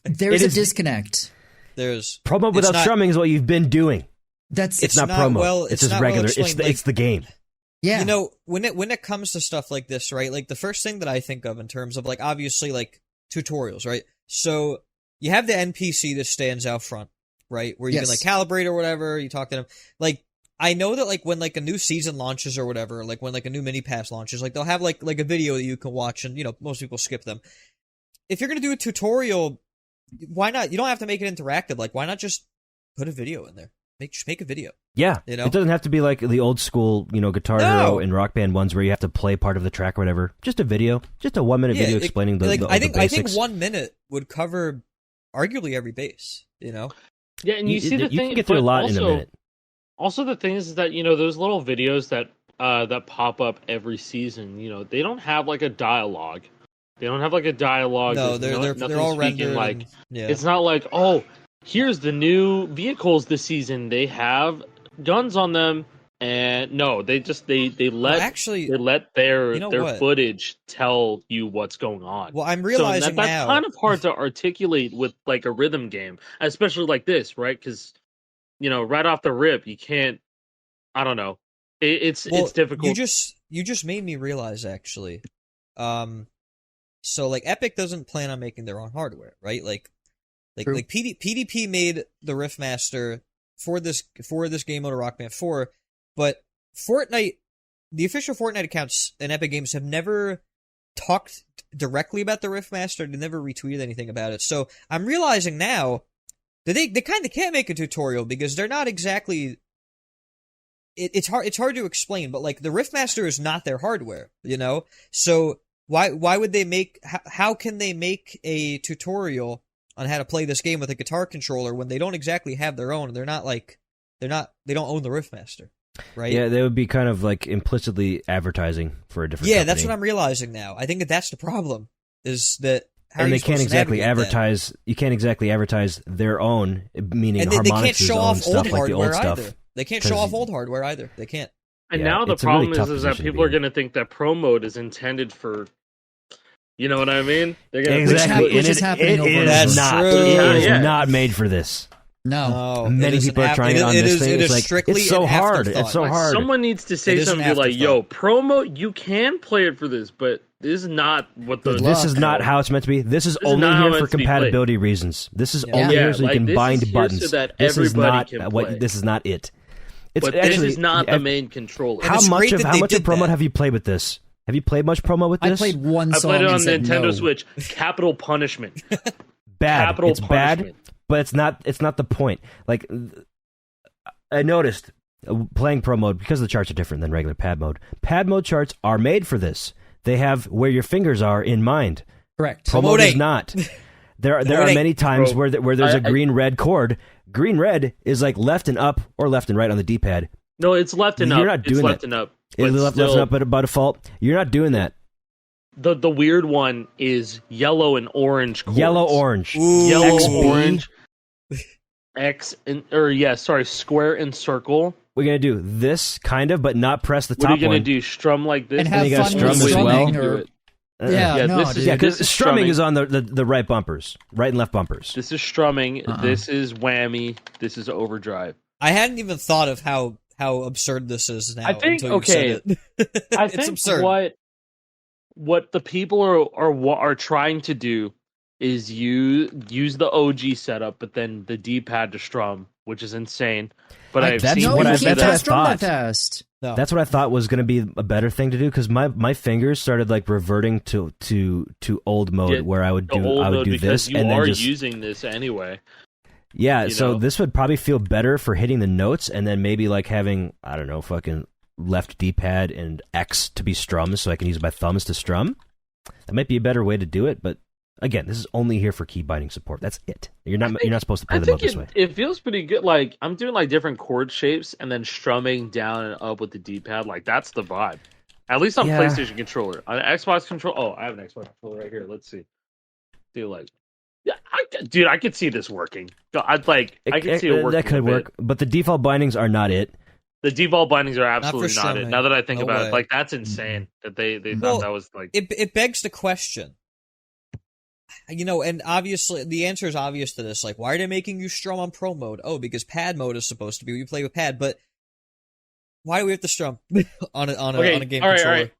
There's It a is- disconnect. There's Promo it's without not- strumming is what you've been doing. That's It's not not promo. well- it's it's just not well regular. explained, It's the game. yeah. when it comes to stuff like this, right? Like the first thing that I think of in terms of like obviously like tutorials, right? So you have the NPC that stands out front, right? Where you Yes. can like calibrate or whatever, you talk to them. Like I know that like when like a new season launches or whatever, like when like a new mini pass launches, like they'll have like a video that you can watch, and most people skip them. If you're gonna do a tutorial, why not? You don't have to make it interactive. Like why not just put a video in there? make a video. Yeah, You know? it doesn't have to be like the old school, Guitar No. Hero and Rock Band ones where you have to play part of the track or whatever. Just a video, just a 1-minute video explaining the I think basics. 1 minute would cover arguably every base. You know? Yeah, and you see the you thing. can get through a but lot in a minute. Also, the thing is that those little videos that pop up every season. They don't have like a dialogue. They don't have like a dialogue. No, There's they're all speaking, rendered. like And, yeah. it's not like, oh, here's the new vehicles this season. They have guns on them, and no, they let their what? footage tell you what's going on. Well, I'm realizing that's now. kind of hard to articulate with like a rhythm game, especially like this, right? Because right off the rip, you can't. I don't know. It's difficult. You just made me realize actually. So like Epic doesn't plan on making their own hardware, right? Like PDP made the Riffmaster for this game mode of Rock Band 4, but Fortnite, the official Fortnite accounts and Epic Games have never talked directly about the Riffmaster. They never retweeted anything about it. So I'm realizing now that they kind of can't make a tutorial because they're not exactly. It's hard to explain, but like the Riffmaster is not their hardware, So why would they make? How can they make a tutorial on how to play this game with a guitar controller when they don't exactly have their own? They don't own the Riffmaster, right? Yeah, they would be kind of like implicitly advertising for a different. Yeah, company. that's what I'm realizing now. I think that's the problem. Is that and they can't exactly advertise. That? You can't exactly advertise their own, meaning and Harmonix's they can't show own off stuff, old like the hardware old either. stuff. They can't show off old hardware either. They can't. And Yeah, now the it's a really problem tough is that position to people be are in. going to think that pro mode is intended for, you know what I mean? They're gonna Exactly, Which is happening over and That's not. true. It is Yeah. not made for this. No. Many people are trying it on this thing. It's like strictly it's so an hard. afterthought. It's so hard. Someone needs to say It is an something be like, afterthought. "Yo, pro mode, you can play it for this, but this is not what the Good luck. This is not how it's meant to be. This is This is only not how here it's for meant to be compatibility reasons. This is Yeah. only Yeah, here so you like, can this is bind here buttons. so that This is everybody not can play. This is not it. It's But actually, this is not the main controller. How it's much great of that how they much of did promo that. have you played with this? Have you played much promo with I this? played one I song played it on and said Nintendo no. Switch. Capital punishment. Bad. Capital It's bad, punishment. but it's not. It's not the point. Like I noticed playing pro mode because the charts are different than regular pad mode. Pad mode charts are made for this. They have where your fingers are in mind. Correct. Pro Mode mode is 8. not. There are Mode 8. many times Bro, where there's a I- green-red chord. Green-red is like left and up or left and right on the D-pad. No, it's left and You're up. not doing it's left that. and up. It's But left still, and up by default. You're not doing that. the weird one is yellow and orange chords. Yellow-orange. Ooh. Yellow, XB. orange, square and circle. We're going to do this, kind of, but not press the What are top you gonna one. do? Strum like this? And have you gotta fun strum with as well. strumming Do or it. yeah, Yeah, no, this is- dude. Yeah, because This is strumming strumming. is on the right bumpers. Right and left bumpers. This is strumming. Uh-uh. This is whammy. This is overdrive. I hadn't even thought of how absurd this is now. I think- until you said it. I It's think absurd. what the people are trying to do is use the OG setup, but then the D-pad to strum, which is insane. But I've that's seen no, what you I- people can't do that's what I that. strum that thought. fast. No. That's what I thought was going to be a better thing to do because my fingers started like reverting to old mode Yeah, where I would The old mode do because this you and then are just using this anyway. yeah. you So know. this would probably feel better for hitting the notes and then maybe like having I don't know fucking left D-pad and X to be strums so I can use my thumbs to strum. That might be a better way to do it, but again, this is only here for key binding support. That's it. You're not supposed to play I them up think this way. it feels pretty good. Like I'm doing like different chord shapes and then strumming down and up with the D-pad. Like that's the vibe. At least on Yeah. PlayStation controller. On Xbox controller. Oh, I have an Xbox controller right here. Let's see. Do like, yeah, dude, I could see this working. I could see it working. That could a bit. work, but the default bindings are not it. The default bindings are for absolutely not it. strumming. Now that I think No about way. it, like that's insane that they Well, thought that was like. It begs the question. And obviously the answer is obvious to this. Like, why are they making you strum on pro mode? Oh, because pad mode is supposed to be you play with pad. But why do we have to strum on a game all right, controller? all right,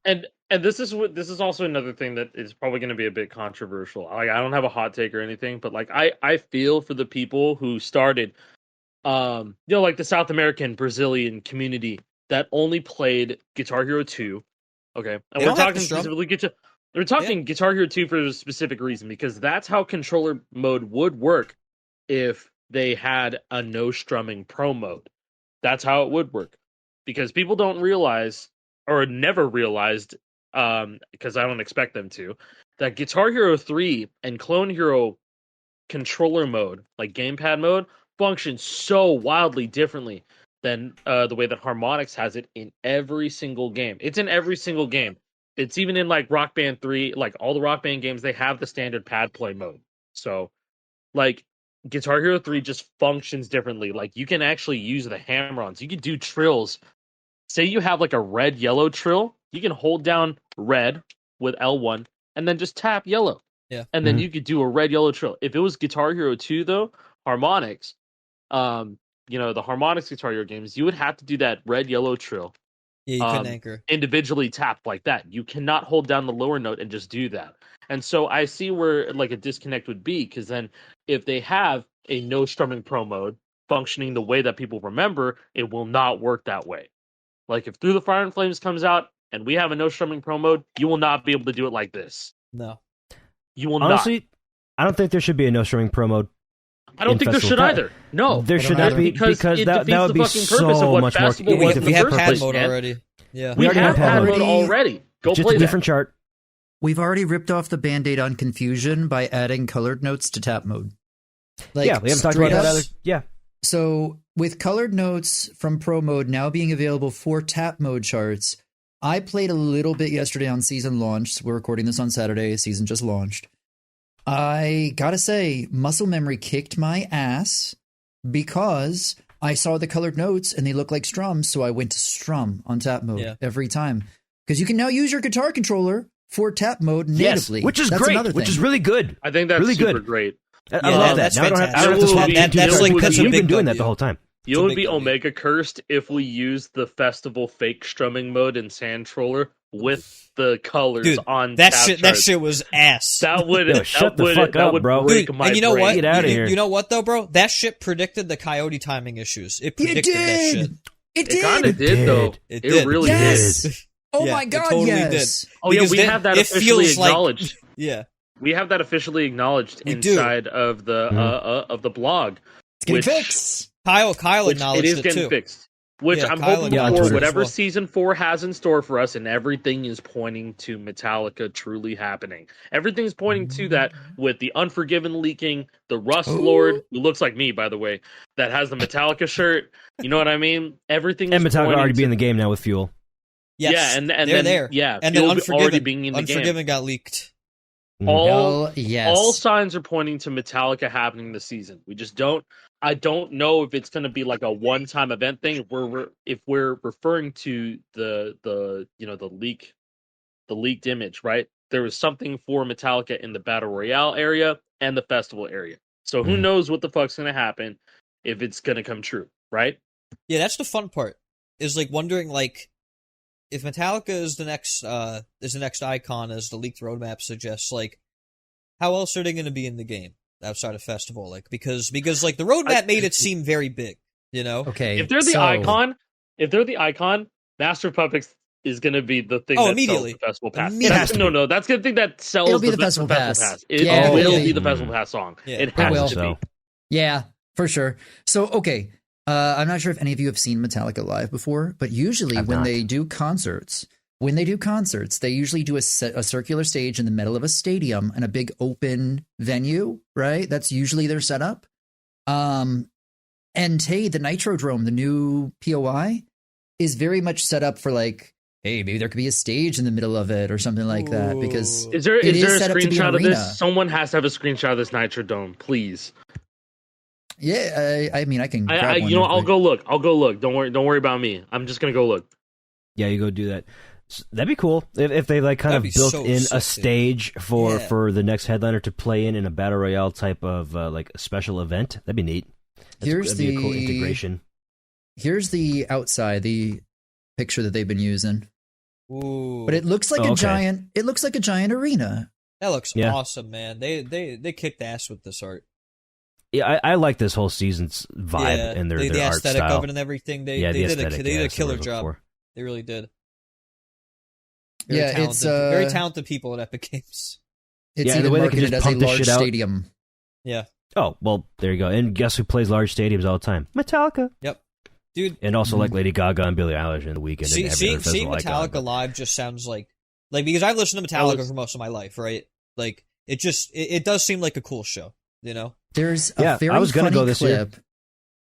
and this is also another thing that is probably going to be a bit controversial. Like, I don't have a hot take or anything, but like I feel for the people who started, like the South American Brazilian community that only played Guitar Hero 2. Okay, and They we're don't have talking to strum. specifically Guitar. We're talking Guitar Hero 2 for a specific reason because that's how controller mode would work if they had a no strumming pro mode. That's how it would work. Because people don't realize, or never realized, because I don't expect them to, that Guitar Hero 3 and Clone Hero controller mode, like gamepad mode, functions so wildly differently than the way that Harmonix has it in every single game. It's in every single game. It's even in like Rock Band 3, like all the Rock Band games, they have the standard pad play mode. So, like, Guitar Hero 3 just functions differently. Like, you can actually use the hammer-ons. You can do trills. Say you have like a red-yellow trill, you can hold down red with L1 and then just tap yellow. Yeah. And then you could do a red-yellow trill. If it was Guitar Hero 2, though, Harmonix, the Harmonix Guitar Hero games, you would have to do that red-yellow trill. Yeah, you couldn't anchor. Individually tapped like that. You cannot hold down the lower note and just do that. And so I see where like a disconnect would be, because then if they have a no strumming pro mode functioning the way that people remember, it will not work that way. Like if Through the Fire and Flames comes out and we have a no strumming pro mode, you will not be able to do it like this. No. You will Honestly, I don't think there should be a no strumming pro mode. I don't think there should either. No, there should not be, because it that defeats would the be fucking purpose so of what much more. Festival was in We the have first pad place, mode man. already. Yeah. We already have have pad mode mode already. Go Just play a different that. chart. We've already ripped off the Band-Aid on confusion by adding colored notes to tap mode. Like, Yeah, we haven't talked straight about that up. either. Yeah. So with colored notes from Pro Mode now being available for tap mode charts, I played a little bit yesterday on season launch. We're recording this on Saturday. Season just launched. I gotta say, muscle memory kicked my ass because I saw the colored notes and they look like strums, so I went to strum on tap mode every time. Because you can now use your guitar controller for tap mode natively. Yes, which is That's great, another which thing. is really good. I think that's really super good. great. I love that. that's Now I don't have to fantastic. swap That- two that's charts. like- We've that's a been big doing that W. the whole time. You would big be W. Omega cursed if we used the festival fake strumming mode in Sandtroller with the colors Dude, on that tab shit. That charts. shit was ass. That would Yo, shut that the would, fuck that up, would bro. break Dude, my and you know brain. what? Get outta here. You know what though, bro? That shit predicted the coyote timing issues. It predicted that shit. It It kind did. of did though. It It did. really Yes. did. Oh Yeah, my it god, totally yes. Oh yeah, Because we then have that it officially feels like- acknowledged. Yeah. We have that officially acknowledged We do. inside of the blog. It's getting which- fixed. Kyle Which acknowledged it is it getting too. fixed. Which Yeah, I'm Kyle hoping acknowledged for it as whatever well. season 4 has in store for us, and everything is pointing to Metallica truly happening. Everything's pointing to that, with the Unforgiven leaking, the Rust Lord, who looks like me, by the way, that has the Metallica shirt. You know what I mean? Everything And is Metallica pointing already to- be in the game now with Fuel. Yes. Yeah, and they're then there. yeah, And then Fuel Unforgiven. already being in the game. Unforgiven got leaked. All Hell yes. all signs are pointing to Metallica happening this season. We just don't. I don't know if it's going to be like a one-time event thing. If we're referring to the leaked image, right? There was something for Metallica in the Battle Royale area and the festival area. So who knows what the fuck's going to happen if it's going to come true, right? Yeah, that's the fun part. Is like wondering like if Metallica is the next icon as the leaked roadmap suggests, like how else are they going to be in the game outside of festival? Like because like the roadmap made it seem very big, you know? Okay. If they're the so- icon, Master of Puppets is going to be the thing Oh, that immediately. sells the festival pass. Immediately. has to No, that's the thing that sells It'll be the the festival pass. It Yeah, will it'll be be. the festival pass song. Yeah. It It has will. to So. be. Yeah, for sure. So, okay. I'm not sure if any of you have seen Metallica live before, but usually I've when not. they do concerts, they usually do a circular stage in the middle of a stadium and a big open venue, right? That's usually their setup. And hey, the Nitrodrome, the new POI, is very much set up for like, hey, maybe there could be a stage in the middle of it or something like that. Because Is there It is a set up to be an screenshot of arena. this? Someone has to have a screenshot of this Nitro Dome, please. yeah, I mean, I can. Grab one You know, real I'll quick. go look. I'll go look. Don't worry about me. I'm just gonna go look. Yeah, you go do that. That'd be cool if they like kind That'd of be built so in sick, a dude. stage for Yeah. the next headliner to play in a battle royale type of like a special event. That'd be neat. Here's that'd be a cool the- integration. Here's the outside, the picture that they've been using. Ooh. But it looks like Oh, a okay. giant. It looks like a giant arena. That looks Yeah. awesome, man. They kicked ass with this art. Yeah, I like this whole season's vibe Yeah, and their the art aesthetic style. of it and everything. They yeah, the did aesthetic. they did a that's what killer I was looking job. for. They really did. Yeah, talented, it's, very talented people at Epic Games. It's Yeah, the even way they can marketed just as a pump this large shit out. stadium. Yeah. Oh, well, there you go. And guess who plays large stadiums all the time? Metallica. Yep. Dude. And also like Lady Gaga and Billie Eilish in the weekend. Seeing like Metallica live just sounds like because I've listened to Metallica for most of my life, right? Like it does seem like a cool show, you know? There's a very I was gonna funny go this clip. year.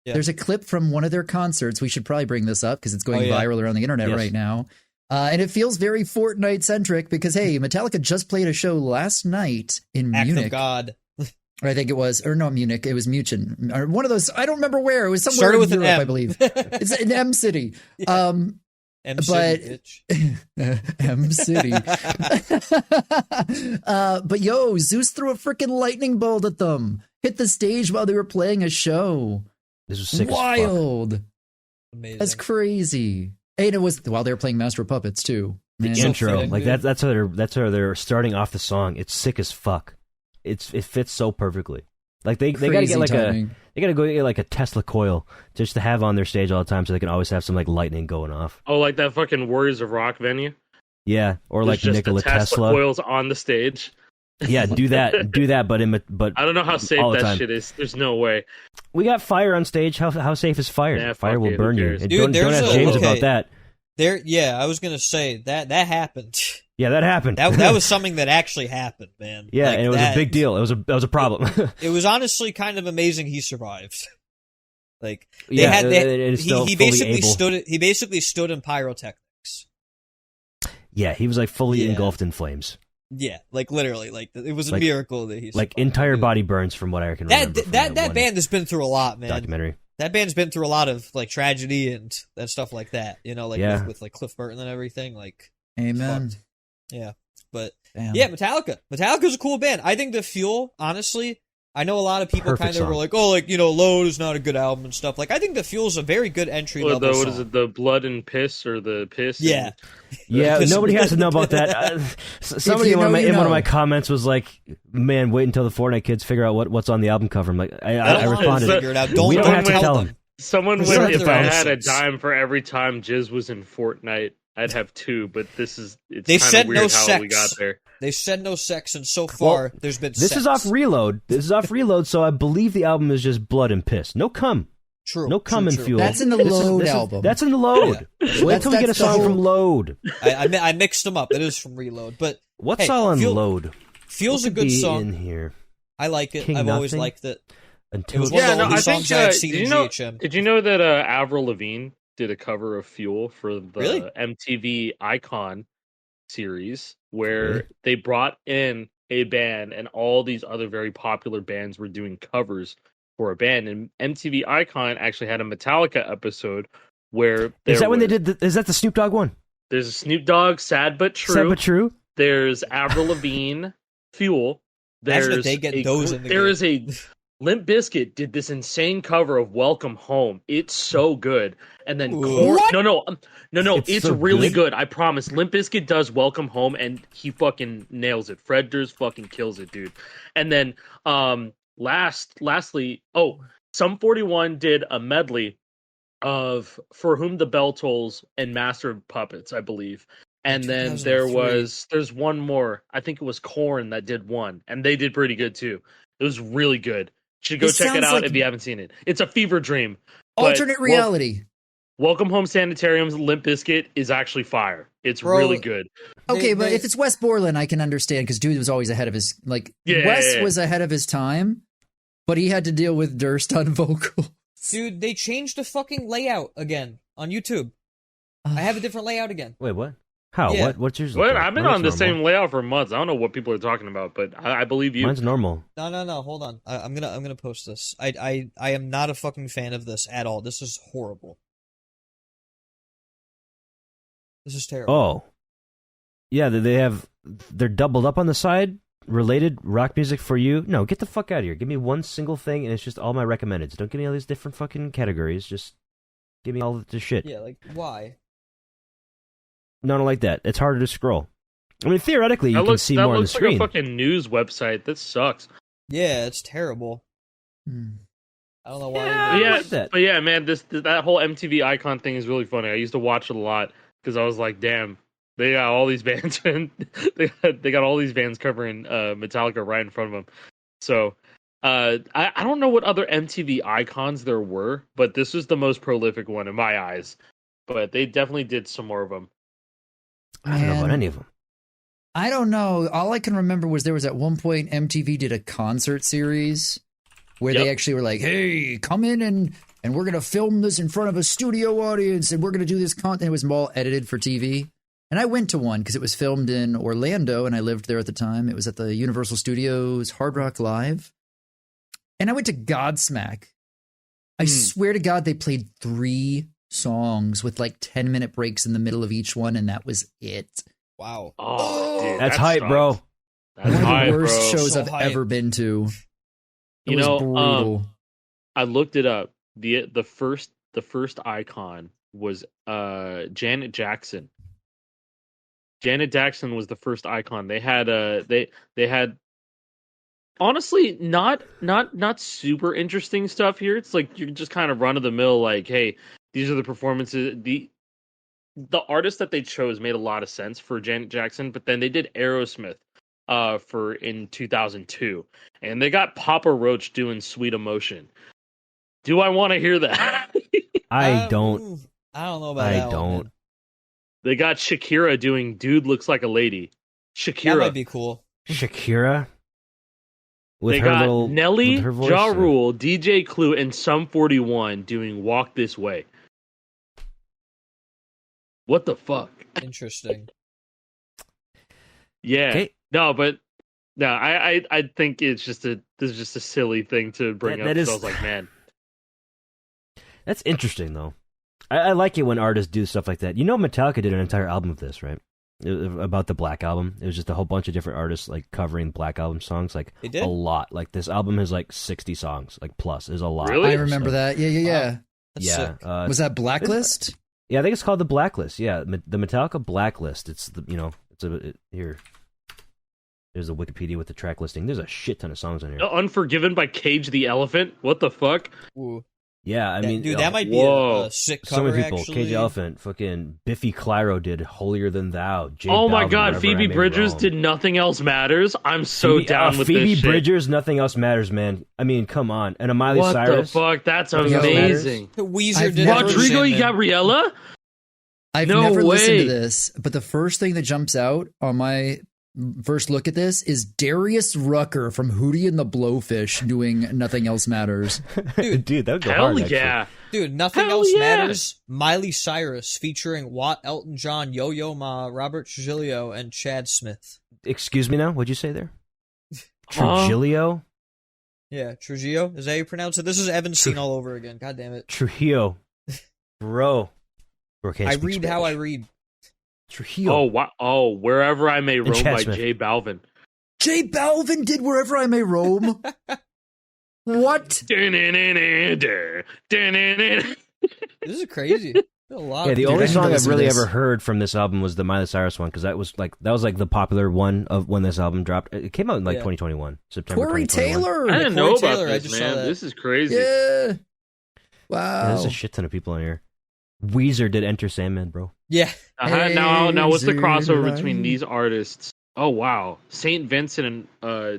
Yeah. There's a clip from one of their concerts. We should probably bring this up because it's going viral around the internet right now. And it feels very Fortnite centric because, hey, Metallica just played a show last night in Act Munich. of God. I think it was, or no, Munich. It was München, or one of those. I don't remember where. It was somewhere Started in with an Europe, M. I believe. It's an M city. M City, M City. But yo, Zeus threw a freaking lightning bolt at them. Hit the stage while they were playing a show. This was sick Wild. as fuck. Amazing. That's crazy. And it was while they were playing Master of Puppets too. The Man. intro, fitting, like dude. that's how they're starting off the song. It's sick as fuck. It fits so perfectly. Like they gotta Crazy get like timing. they gotta go get like a Tesla coil just to have on their stage all the time, so they can always have some like lightning going off. Oh, like that fucking Warriors of Rock venue. Yeah, or like There's just Nikola the Tesla Tesla. coils on the stage. Yeah, do that, but I don't know how safe all the that time. shit is. There's no way. we got fire on stage. How safe is fire? Yeah, Fire fuck will it, who burn you. cares? And Dude, don't there's ask a- James okay. about that. I was gonna say that happened. Yeah, that happened. That was something that actually happened, man. yeah, Like, and it was a big deal. It was a problem. It was honestly kind of amazing he survived. Like Yeah, it is still he fully basically able. He basically stood in pyrotechnics. Yeah, he was like fully Yeah. engulfed in flames. Yeah, like literally, like it was a Like- miracle that he Like survived. entire body burns from what I can remember. From That one band has been through a lot, man. documentary. That band's been through a lot of like tragedy and stuff like that. You know, like Yeah. with like Cliff Burton and everything. Like, Amen. fucked. Yeah, but Damn. yeah, Metallica. Metallica's a cool band. I think The Fuel, honestly, I know a lot of people Perfect kind of were song. like, oh, like, you know, Load is not a good album and stuff. Like, I think The Fuel's a very good entry Or level the, song. what is it? The blood and piss, or the piss? Yeah. and- Yeah, Because- nobody has to know about that. Somebody you in, one of, know, my, you in one of know. my comments was like, "Man, wait until the Fortnite kids figure out what's on the album cover." I'm like, I don't want them to responded, figure it out. Don't, "We don't don't have to tell tell them. them." Someone This went, is if their I had a innocence. dime for every time Jizz was in Fortnite, I'd have two. But it's They kind said of no weird how sex. we got there. They said no sex, and so far, there's been This sex. is off Reload. This is off Reload, so I believe the album is just blood and piss. No cum. True. No cum and true. fuel. That's in the Load album. That's in the Load. That's how we get a that's the song from whole- Load. I mixed them up. It is from Reload. But What's hey, all on Fuel- Load? Feels What a could good be song. in here. I like it. King I've always Nothing? liked it. Until It was one of Yeah, the no, only I think. songs I had seen Did in you know? GHM. Did you know that Avril Lavigne did a cover of Fuel for the Really? MTV Icon series, where Really? they brought in a band, and all these other very popular bands were doing covers for a band, and MTV Icon actually had a Metallica episode where Is that when they was- did? Is that the Snoop Dogg one? There's a Snoop Dogg, Sad But True. Sad but true. There's Avril Lavigne, Fuel. Imagine if There's they get a those gr- in the there game. is a Limp Bizkit did this insane cover of Welcome Home. It's so good. And then Ooh. Korn, What? no, It's it's so really good? good. I promise. Limp Bizkit does Welcome Home, and he fucking nails it. Fred Durst fucking kills it, dude. And then lastly, Sum 41 did a medley of For Whom the Bell Tolls and Master of Puppets, I believe. And then 2003. there's one more. I think it was Korn that did one, and they did pretty good too. It was really good. You should go It check it sounds out like- if you haven't seen it. It's a fever dream. But, Alternate reality. Welcome Home Sanitarium's Limp Bizkit is actually fire. It's Bro, really good. Okay, but they- if it's Wes Borland, I can understand because dude was always ahead of his Yeah, Wes yeah. was ahead of his time, but he had to deal with Durst on vocals. Dude, they changed the fucking layout again on YouTube. I have a different layout again. Wait, what? How? Yeah. What's yours? Well, look like? I've been Mine's on the normal. same layout for months. I don't know what people are talking about, but I believe you. Mine's normal. No. Hold on. I'm gonna post this. I am not a fucking fan of this at all. This is horrible. This is terrible. Oh, yeah. They're doubled up on the side. Related rock music for you? No, get the fuck out of here. Give me one single thing, and it's just all my recommendeds. Don't give me all these different fucking categories. Just give me all the shit. Yeah, like why? No, I don't like that. It's harder to scroll. I mean, theoretically, you that can looks, see that more on the looks like screen. a fucking news website. That sucks. Yeah, it's terrible. Hmm. I don't know why. Yeah. But I yeah, like that. but yeah, man, that whole MTV Icon thing is really funny. I used to watch it a lot because I was like, damn, they got all these bands and they got all these bands covering Metallica right in front of them. So I don't know what other MTV icons there were, but this was the most prolific one in my eyes. But they definitely did some more of them. I don't know about Man. any of them. I don't know. All I can remember was there was at one point MTV did a concert series where they actually were like, "Hey, come in and we're gonna film this in front of a studio audience and we're gonna do this content." It was all edited for TV. And I went to one because it was filmed in Orlando and I lived there at the time. It was at the Universal Studios Hard Rock Live. And I went to Godsmack. I swear to God, they played 3 songs with like 10-minute breaks in the middle of each one, and that was it. Wow. Oh, dude, That's that hype, sucks. bro. That's One of hype, the worst bro. shows So I've hype. ever been to. It You was know, brutal. I looked it up. The first icon was Janet Jackson. Janet Jackson was the first icon. They had they had honestly not super interesting stuff here. It's like you're just kind of run of the mill. Like, hey, these are the performances. The artist that they chose made a lot of sense for Janet Jackson, but then they did Aerosmith for in 2002, and they got Papa Roach doing Sweet Emotion. Do I want to hear that? I don't. I don't know about I that one, don't. man. They got Shakira doing Dude Looks Like a Lady. That Shakira. might be cool. Shakira with They her got little Nelly, with her voice, Ja or- Rule, DJ Clue, and Sum 41 doing Walk This Way. What the fuck? Interesting. Yeah. Okay. No, but no, I think it's just this is just a silly thing to bring That up. is- So I was like, man. That's interesting, though. I like it when artists do stuff like that. You know, Metallica did an entire album of this, right? About the Black Album. It was just a whole bunch of different artists like covering Black Album songs, like They did? a lot. Like this album has like 60 songs, like plus. There's a lot. Really? I remember that. Yeah. That's Yeah, sick. Was that Blacklist? yeah. I think it's called the Blacklist. Yeah, the Metallica Blacklist. It's the here. There's a Wikipedia with the track listing. There's a shit ton of songs on here. Unforgiven by Cage the Elephant? What the fuck? Ooh. Yeah, I mean, dude, that might be whoa. a sick so cover, many people. actually. Cage the Elephant, fucking Biffy Clyro did Holier Than Thou. J Oh my Balvin, god, Wherever Phoebe I May Bridgers Roam. did Nothing Else Matters. I'm so down with Phoebe this shit. Bridgers, Nothing Else Matters, man. I mean, come on. And a Miley What Cyrus. the fuck? That's Nothing Else amazing. Weezer I've did never- Rodrigo Sandman. y Gabriella? I've No never listened way. to this, but the first thing that jumps out on my first look at this is Darius Rucker from Hootie and the Blowfish doing Nothing Else Matters. Dude, that would go Hell hard, actually. yeah. Dude, Nothing Hell Else yeah. Matters. Miley Cyrus featuring Watt, Elton John, Yo-Yo Ma, Robert Trujillo, and Chad Smith. Excuse me now? What'd you say there? Huh? Trujillo? Yeah, Trujillo? Is that how you pronounce it? This is Evan Scene all over again. God damn it. Trujillo. Bro. I read how I read. Trujillo. Oh, wow. Oh, Wherever I May Roam Chad by Smith. J Balvin. J Balvin did Wherever I May Roam. What? This is crazy. A lot Yeah, of the people- only I need to song I've listen to really this. ever heard from this album was the Miley Cyrus one, because that was like the popular one of when this album dropped. It came out in like Yeah. 2021, September. Corey 2021. Taylor. I didn't Corey know about Taylor, I this, just saw man. that. This is crazy. Yeah. Yeah, Wow. there's a shit ton of people on here. Weezer did Enter Sandman, bro. Yeah. Now, what's the Hey, crossover Zerline. between these artists? Oh, wow. St. Vincent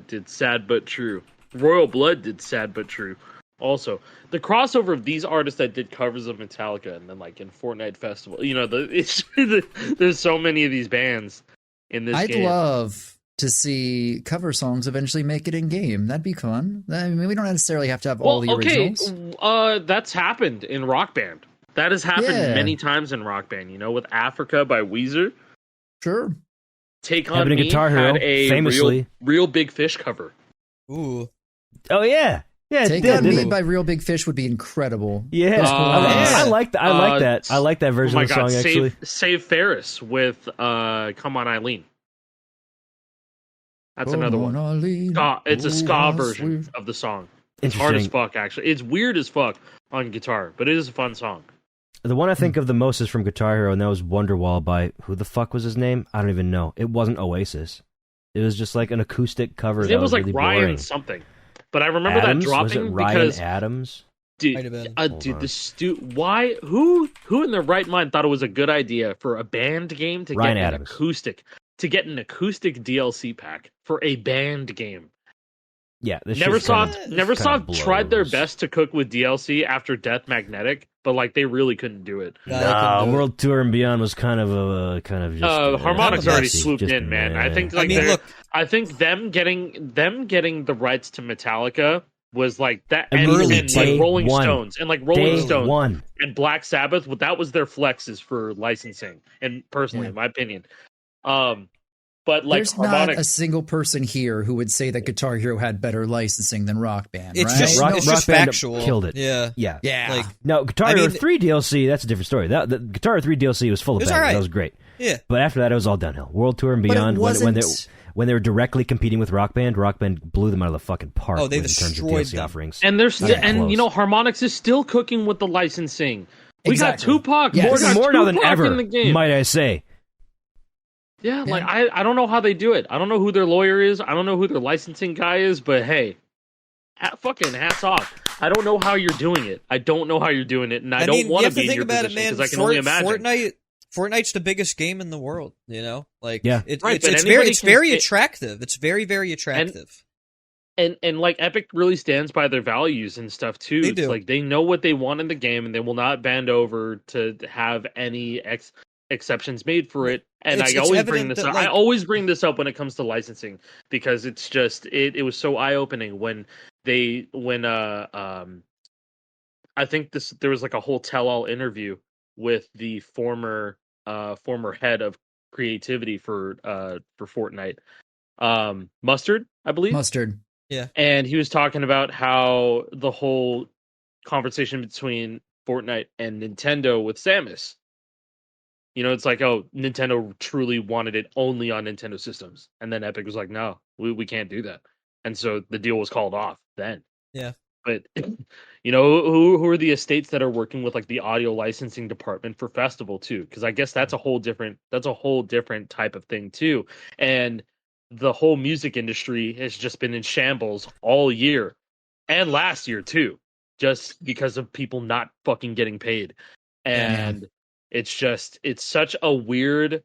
did Sad But True. Royal Blood did Sad But True. Also, the crossover of these artists that did covers of Metallica and then like in Fortnite Festival, you know, there's so many of these bands in this I'd game. love to see cover songs eventually make it in game. That'd be fun. I mean, we don't necessarily have to have all the originals. That's happened in Rock Band. That has happened Yeah. many times in Rock Band. You know, with Africa by Weezer. Sure. Take on Happened in Me Guitar Hero, had a famously. real Big Fish cover. Ooh. Oh yeah, yeah. Take it did, On didn't Me it? by Real Big Fish would be incredible. Yeah, Those yeah. I like that. I like that. I like that Oh version my of the god, song. Actually, Save Ferris with Come On Eileen. That's another one. It's a ska version of the song. It's hard as interesting. fuck, actually. It's weird as fuck on guitar, but it is a fun song. The one I think of the most is from Guitar Hero, and that was Wonderwall by who the fuck was his name? I don't even know. It wasn't Oasis. It was just like an acoustic cover. It that was like really Ryan boring. something. But I remember Adams? that Was it dropping Ryan because Adams? Might have dude, been. dude, on. why who in their right mind thought it was a good idea for a band game to Ryan get an Adams. acoustic DLC pack for a band game? Yeah, this Neversoft tried their blows. best to cook with DLC after Death Magnetic, but like they really couldn't do it. No, they couldn't do it. World Tour and Beyond was kind of just Harmonix already messy. swooped in, man. I think I mean, look, I think them getting the rights to Metallica was like that, Early, and day like Rolling one. Stones and like Day Rolling Stones one. and Black Sabbath. That was their flexes for licensing, and personally, in my opinion, but like There's Harmonix, not a single person here who would say that Guitar Hero had better licensing than Rock Band. it's right? just Rock- it's Rock just Band factual. killed it. Yeah, Yeah. like No, Guitar I Hero mean- 3 DLC, that's a different story. The Guitar Hero 3 DLC was full of It was bangers. alright. That was great. yeah. But after that, it was all downhill. World Tour and But it Beyond, wasn't- when they were directly competing with Rock Band blew them out of the fucking park Oh, they in terms of destroyed DLC them. offerings. and there's Not even and close. you know Harmonix is still cooking with the licensing. We Exactly. got Tupac, Yes. we got More now than Tupac ever, in the game. might I say. Yeah, like I don't know how they do it. I don't know who their lawyer is. I don't know who their licensing guy is. But hey, fucking hats off. I don't know how you're doing it. I don't know how you're doing it, and I don't mean, want you have be to in think your about it, position man. because I can only imagine. Fortnite's the biggest game in the world. You know, like Yeah. Right, it's but very anybody it's can- very it- attractive. It's very very attractive. And like Epic really stands by their values and stuff too. They It's do. like they know what they want in the game, and they will not bend over to have any exceptions made for it. And It's I always evident bring this that, up. like- I always bring this up when it comes to licensing because it's just it was so eye opening when I think there was like a whole tell all interview with the former head of creativity for Fortnite, Mustard, I believe. Mustard. And he was talking about how the whole conversation between Fortnite and Nintendo with Samus. You know, it's like, oh, Nintendo truly wanted it only on Nintendo systems. And then Epic was like, no, we can't do that. And so the deal was called off then. Yeah. But, you know, who are the estates that are working with like the audio licensing department for Festival too? Because I guess that's a whole different type of thing too. And the whole music industry has just been in shambles all year and last year too, just because of people not fucking getting paid. And it's such a weird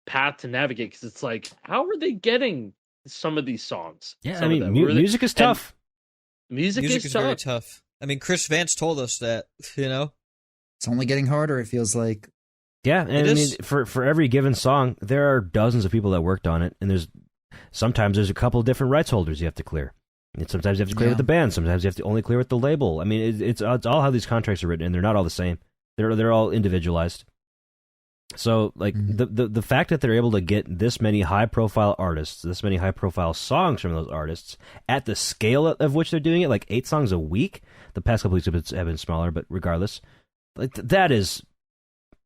path to navigate because it's like, how are they getting some of these songs? Yeah, Some I of mean, them. Who are they- music is tough. Music Music is very tough. tough. I mean, Chris Vance told us that. You know, It's only getting harder, it feels like. Yeah, and It I mean, is. for every given song, there are dozens of people that worked on it, and sometimes there's a couple of different rights holders you have to clear. And sometimes you have to clear Yeah. with the band. Sometimes you have to only clear with the label. I mean, it's all how these contracts are written, and they're not all the same. They're all individualized. So, like the fact that they're able to get this many high profile artists, this many high profile songs from those artists at the scale of which they're doing it, like 8 songs a week. The past couple weeks have been smaller, but regardless, like that is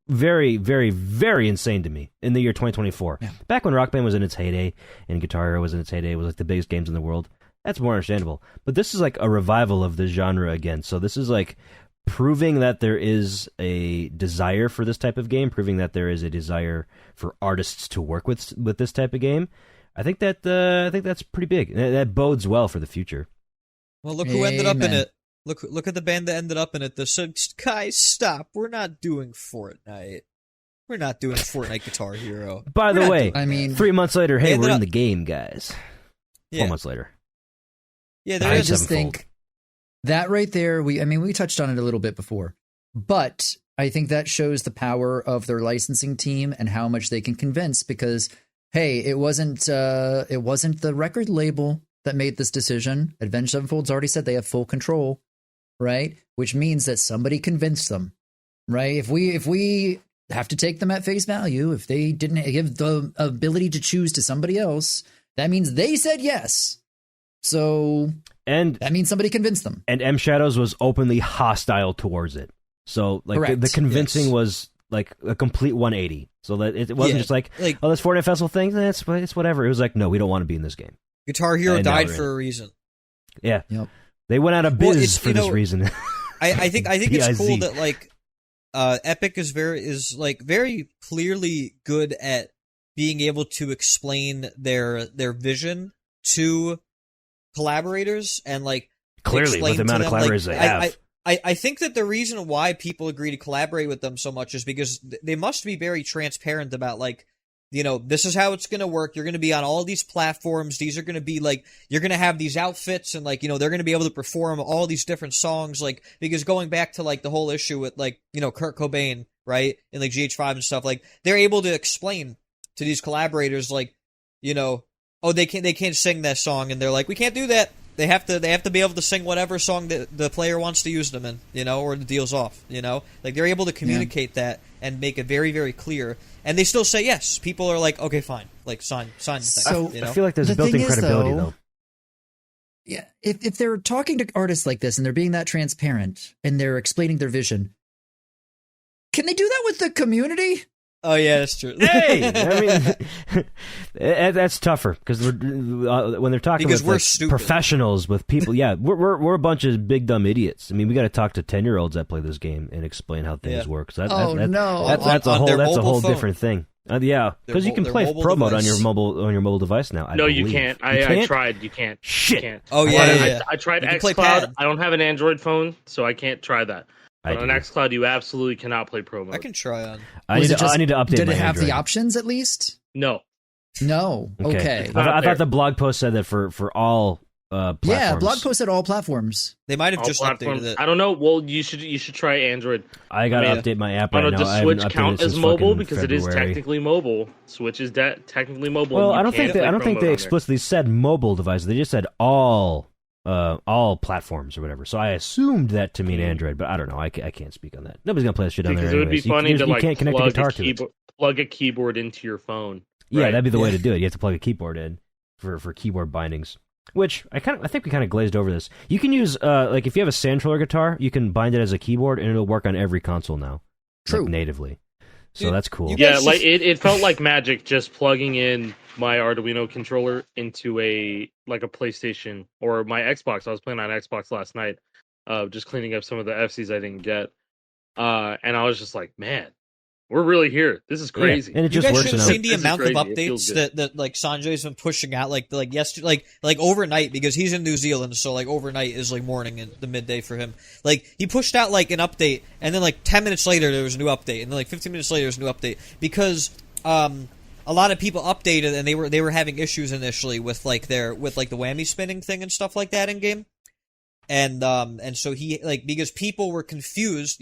very, very, very insane to me in the year 2024. Yeah. Back when Rock Band was in its heyday and Guitar Hero was in its heyday, it was like the biggest games in the world. That's more understandable. But this is like a revival of the genre again. So this is like proving that there is a desire for this type of game, proving that there is a desire for artists to work with this type of game. I think that's pretty big. That bodes well for the future. well, look who ended up in Amen. it. Look at the band that ended up in it. They said, "Guys, stop! We're not doing Fortnite. We're not doing Fortnite Guitar Hero." By the We're not way, I mean, 3 months later, hey, ended we're in up- the game, guys. 4 Yeah, months later. yeah. There I Nine is. just sevenfold. think that right there, we touched on it a little bit before, but I think that shows the power of their licensing team and how much they can convince because, hey, it wasn't the record label that made this decision. Avenged Sevenfold's already said they have full control, right? Which means that somebody convinced them, right? If we have to take them at face value, if they didn't give the ability to choose to somebody else, that means they said yes. So And that means somebody convinced them. M Shadows was openly hostile towards it. So like Correct. the convincing Yes. was like a complete 180. So that it wasn't Yeah, just like, like oh, this Fortnite Festival thing, it's whatever. It was like, no, we don't want to be in this game. Guitar Hero And now died we're in for a reason. Yeah. Yep. They went out of Well, biz it's, for you this know, reason. I think it's cool BIZ. that like Epic is very clearly good at being able to explain their vision to collaborators and like Clearly, explain with the to amount of them, collaborators like, they have. I think that the reason why people agree to collaborate with them so much is because they must be very transparent about like this is how it's going to work. You're going to be on all these platforms. These are going to be like, you're going to have these outfits and like, they're going to be able to perform all these different songs. Like, because going back to like the whole issue with like, Kurt Cobain, right? And like GH5 and stuff, like they're able to explain to these collaborators, like, oh, they can't sing that song. And they're like, we can't do that. They have to be able to sing whatever song that the player wants to use them in, or the deal's off, Like they're able to communicate that and make it very, very clear. And they still say yes. People are like, okay, fine, like sign the thing. So I feel like there's built-in credibility though. Yeah, if they're talking to artists like this and they're being that transparent and they're explaining their vision, can they do that with the community? Oh yeah, that's true. Hey, I mean, that's tougher because when they're talking because with like, professionals, with people, we're a bunch of big dumb idiots. I mean, we got to talk to 10-year-olds that play this game and explain how things work. So that's a whole different thing. Because you can play Pro Mode on your mobile device now. No, you can't. I tried. You can't. Shit. You can't. Oh yeah, I tried xCloud. I don't have an Android phone, so I can't try that. But on xCloud, you absolutely cannot play Pro Mode. I can try on. I need to update. Did my it have Android. the options at least? No. Okay. I thought the blog post said that for all platforms. Yeah, blog post at all platforms. They might have just platforms. updated it. I don't know. Well, you should try Android. I gotta update my app right now. Does Switch count as mobile because February. it is technically mobile? Switch is technically mobile. Well, I don't think they explicitly said mobile devices. They just said all platforms or whatever. So I assumed that to mean Android, but I don't know. I can't speak on that. Nobody's gonna play this shit on there. Because it would be funny to like can't connect a guitar to it. Plug a keyboard into your phone. Yeah, right? that'd be the way to do it. You have to plug a keyboard in for keyboard bindings. Which I think we kind of glazed over this. You can use like if you have a Sandtroller guitar, you can bind it as a keyboard and it'll work on every console now. True. Like, natively. So that's cool. Yeah, like it felt like magic just plugging in my Arduino controller into a PlayStation or my Xbox. I was playing on Xbox last night, just cleaning up some of the FCs I didn't get. And I was just like, man, we're really here. This is crazy. Yeah, and it you just guys works should have now. seen the amount of updates that like Sanjay's been pushing out like yesterday, like overnight, because he's in New Zealand, so like overnight is like morning and the midday for him. Like he pushed out like an update, and then like 10 minutes later there was a new update, and then like 15 minutes later there was a new update because a lot of people updated and they were having issues initially with like the whammy spinning thing and stuff like that in game, and so he like because people were confused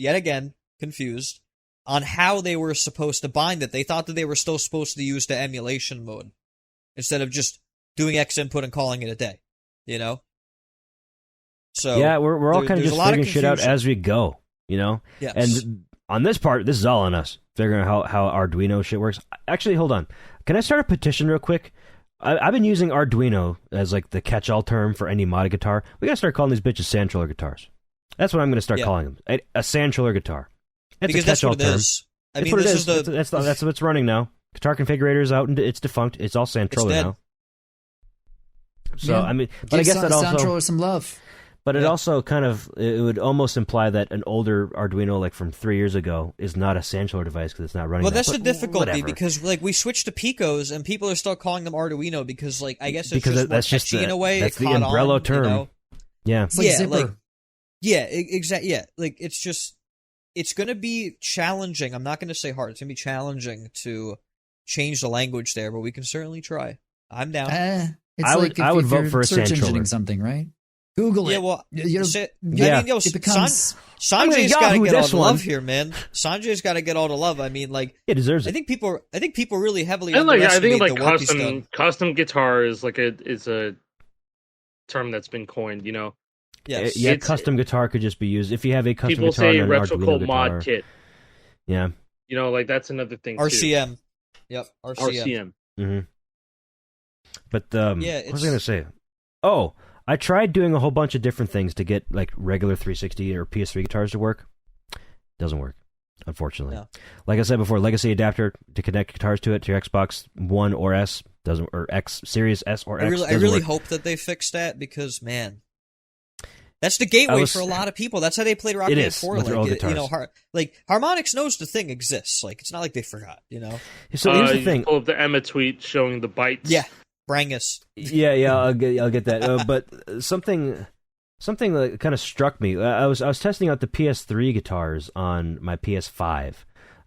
on how they were supposed to bind it. They thought that they were still supposed to use the emulation mode instead of just doing X input and calling it a day, So yeah, we're all kind of just figuring shit out as we go, Yes. And on this part, this is all on us figuring out how Arduino shit works. Actually, hold on. Can I start a petition real quick? I've been using Arduino as like the catch-all term for any modded guitar. We gotta start calling these bitches Sandtroller guitars. That's what I'm gonna start calling them. A Sandtroller guitar. That's because a catch-all term. Is. I that's mean, what this it is. That's what's running now. Guitar configurator's out and it's defunct. It's all Sandtroller now. So Yeah. I mean, but I guess that also Sandtroller some love. But it also kind of it would almost imply that an older Arduino, like from 3 years ago, is not a Sandtroller device because it's not running. Well, that's the but difficulty whatever. because like we switched to Picos and people are still calling them Arduino because like I guess it's because just that's more just catchy in a way. That's it the caught umbrella on, term. Yeah, It's like Zipper. Exactly. Yeah, like it's going to be challenging. I'm not going to say hard. It's going to be challenging to change the language there, but we can certainly try. I'm down. I would vote for a search Sandtroller. engineing something, right? Google it. Yeah, well, I mean, it becomes. Sanjay's got to Yahoo get all this the one. love here, man. Sanjay's got to get all the love. I mean, like, he deserves it. I think people really heavily I underestimate think the work he's done. custom guitar is a term that's been coined. Yes. Yeah, custom guitar could just be used if you have a custom People guitar say and an Arduino retrocult guitar. mod kit. Yeah, Like that's another thing. RCM. Too. Yep. RCM. Mm-hmm. But what was I it's- gonna say? Oh, I tried doing a whole bunch of different things to get like regular 360 or PS3 guitars to work. Doesn't work, unfortunately. No. Like I said before, legacy adapter to connect guitars to it to your Xbox One or S doesn't, or X Series S or X. I really work. hope that they fix that because man, that's the gateway for a lot of people. That's how they played Rock Band 4. with their old guitars. Harmonix knows the thing exists. Like it's not like they forgot. So here's the thing. Pull up the Emma tweet showing the bytes. Yeah, Brangus. Yeah, I'll get that. But something that kind of struck me. I was testing out the PS3 guitars on my PS5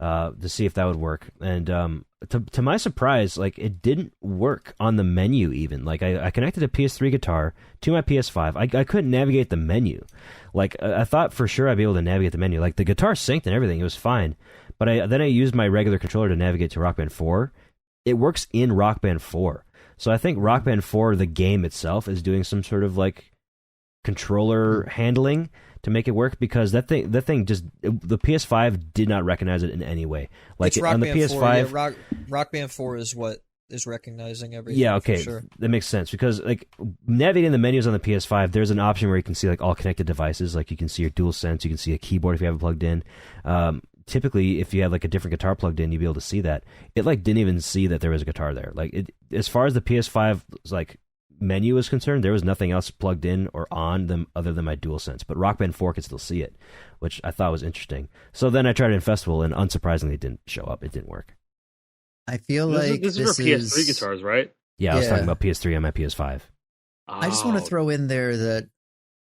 to see if that would work. And to my surprise, like it didn't work on the menu even. Like I connected a PS3 guitar to my PS5. I couldn't navigate the menu. Like I thought for sure I'd be able to navigate the menu. Like the guitar synced and everything, it was fine. But then I used my regular controller to navigate to Rock Band 4. It works in Rock Band 4. So I think Rock Band 4, the game itself, is doing some sort of like controller handling to make it work, because that thing just, the PS5 did not recognize it in any way. Like it's Rock on the Band PS5, 4, yeah, Rock Band 4 is what is recognizing everything. yeah, okay, for sure. that makes sense, because like navigating the menus on the PS5, there's an option where you can see like all connected devices, like you can see your DualSense, you can see a keyboard if you have it plugged in. Typically, if you have like a different guitar plugged in, you'd be able to see that. It like didn't even see that there was a guitar there. Like it, as far as the PS5 like menu is concerned, there was nothing else plugged in or on them other than my DualSense. But Rock Band 4 could still see it, which I thought was interesting. So then I tried it in Festival, and unsurprisingly, it didn't show up. It didn't work. I feel This like is for PS3 guitars, right? Yeah, I was Yeah. talking about PS3 on my PS5. I just want to Oh, throw in there that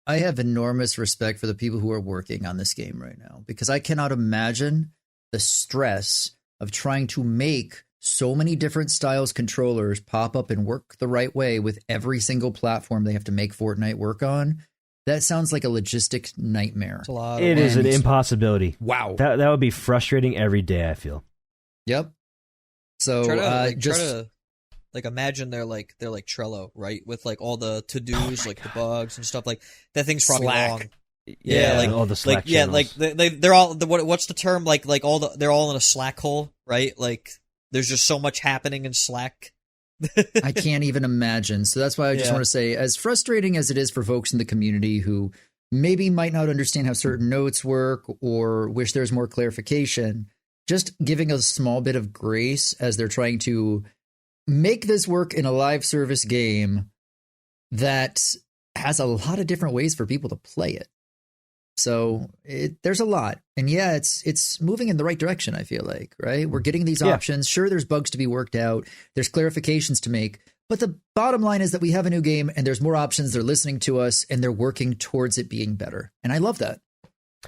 I have enormous respect for the people who are working on this game right now, because I cannot imagine the stress of trying to make so many different styles controllers pop up and work the right way with every single platform they have to make Fortnite work on. That sounds like a logistic nightmare. It's a lot. It is an And- impossibility. Wow. That would be frustrating every day, I feel. Yep. So try to just imagine they're like Trello, right? With like all the to dos, like the bugs and stuff. Like that thing's probably Slack. long. Yeah, like all the Slack like yeah, channels. like they're all what's the term? Like they're all in a Slack hole, right? Like there's just so much happening in Slack. I can't even imagine. So that's why I just Yeah. want to say, as frustrating as it is for folks in the community who maybe might not understand how certain notes work or wish there's more clarification, just giving a small bit of grace as they're trying to make this work in a live service game that has a lot of different ways for people to play it. So there's a lot. And yeah, it's moving in the right direction, I feel like, right? We're getting these Yeah. options. Sure, there's bugs to be worked out. There's clarifications to make. But the bottom line is that we have a new game and there's more options. They're listening to us and they're working towards it being better. And I love that.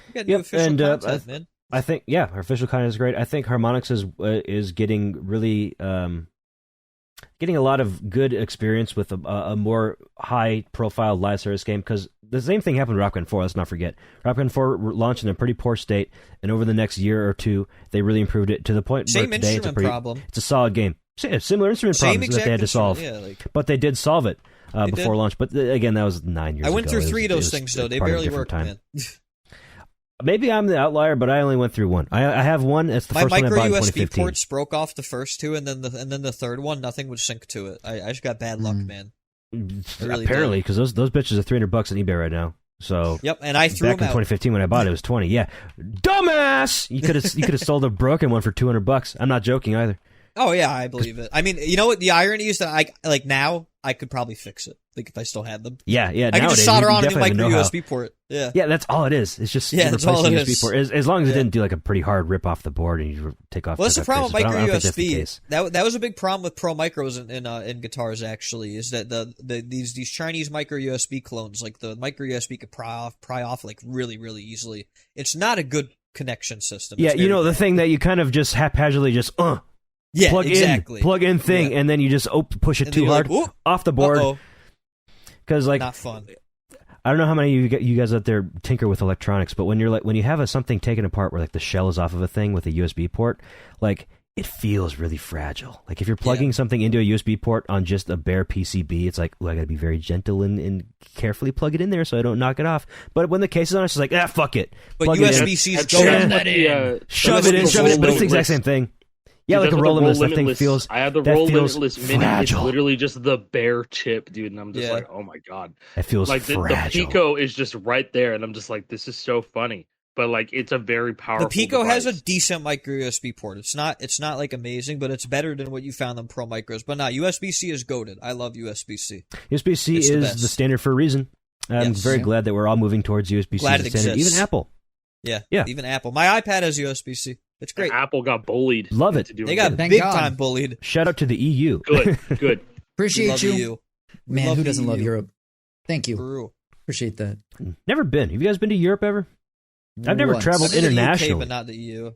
You got new Yep, official and, content, man. I think, yeah, our official content is great. I think Harmonix is getting really getting a lot of good experience with a more high-profile live service game, because the same thing happened with Rock Band 4, let's not forget. Rock Band 4 launched in a pretty poor state, and over the next year or two, they really improved it to the point where Same today instrument problem. it's a solid game. Similar instrument Same problems that exact they had to solve, instrument, yeah, like but they did solve it They before did. launch. But again, that was 9 years I ago. went through It was- 3 of it those was things though. They part of a barely different worked, time. man. Maybe I'm the outlier, but I only went through one. I have one. It's the My first one I micro bought in USB 2015. ports broke off the first two, and then the third one, nothing would sync to it. I just got bad luck, man. really Apparently, because those bitches are $300 on eBay right now. So Yep, and I threw back in them out. 2015 when I bought it, it was 20. Yeah, dumbass! You could have sold a broken one for $200. I'm not joking either. Oh yeah, I believe it. I mean, you know what? The irony is that now I could probably fix it. Like if I still had them, Yeah. I could Nowadays, just solder you on a new definitely micro know how. USB port. Yeah. Yeah, that's all it is. It's just Yeah, that's all replacing it USB is. port. As long as it Yeah. didn't do like a pretty hard rip off the board and you take off. Well, that's the take off problem with traces, but I micro don't think that's the USB. case. That was a big problem with Pro Micros in guitars. Actually, is that these Chinese micro USB clones, like the micro USB, could pry off like really easily. It's not a good connection system. Yeah, It's you very know the bad. thing that you kind of just haphazardly just Yeah, plug exactly. in thing, Yeah. and then you just push it And too then you're hard like, "Ooh, off the board. uh-oh." Because like Not fun. I don't know how many of you guys out there tinker with electronics, but when you have something taken apart where like the shell is off of a thing with a USB port, like it feels really fragile. Like if you're plugging something into a USB port on just a bare PCB, it's like, I gotta be very gentle and carefully plug it in there so I don't knock it off. But when the case is on, it's just like, fuck it. But Plug it in. USB-C's That's go Shove in. that Shove it in, but it's the exact same thing. Yeah, Dude, like a that's what roll the limitless. That thing Limitless- feels. I have the that roll feels limitless mini. fragile. It's literally just the bare chip, dude, and I'm just Yeah. like, oh my god. It feels Like the fragile. Pico is just right there, and I'm just like, this is so funny. But like, it's a very powerful. The Pico has a device. decent micro USB port. It's not like amazing, but it's better than what you found on Pro Micros. But USB-C is goated. I love USB-C. USB-C It's the is best. the standard for a reason. I'm Yes. very Yeah. glad that we're all moving towards USB-C Glad as it a standard. exists. Even Apple. Yeah, Yeah. even Apple. My iPad has USB-C. It's great. Apple got bullied. Love it. into doing They got it. Thank big God. time bullied. Shout out to the EU. good. We Appreciate love you. EU. We Man, love who the doesn't love EU. Europe? Thank you. For real. Appreciate that. Never been. Have you guys been to Europe ever? I've never Once. traveled I've been to the UK, internationally. but not the EU.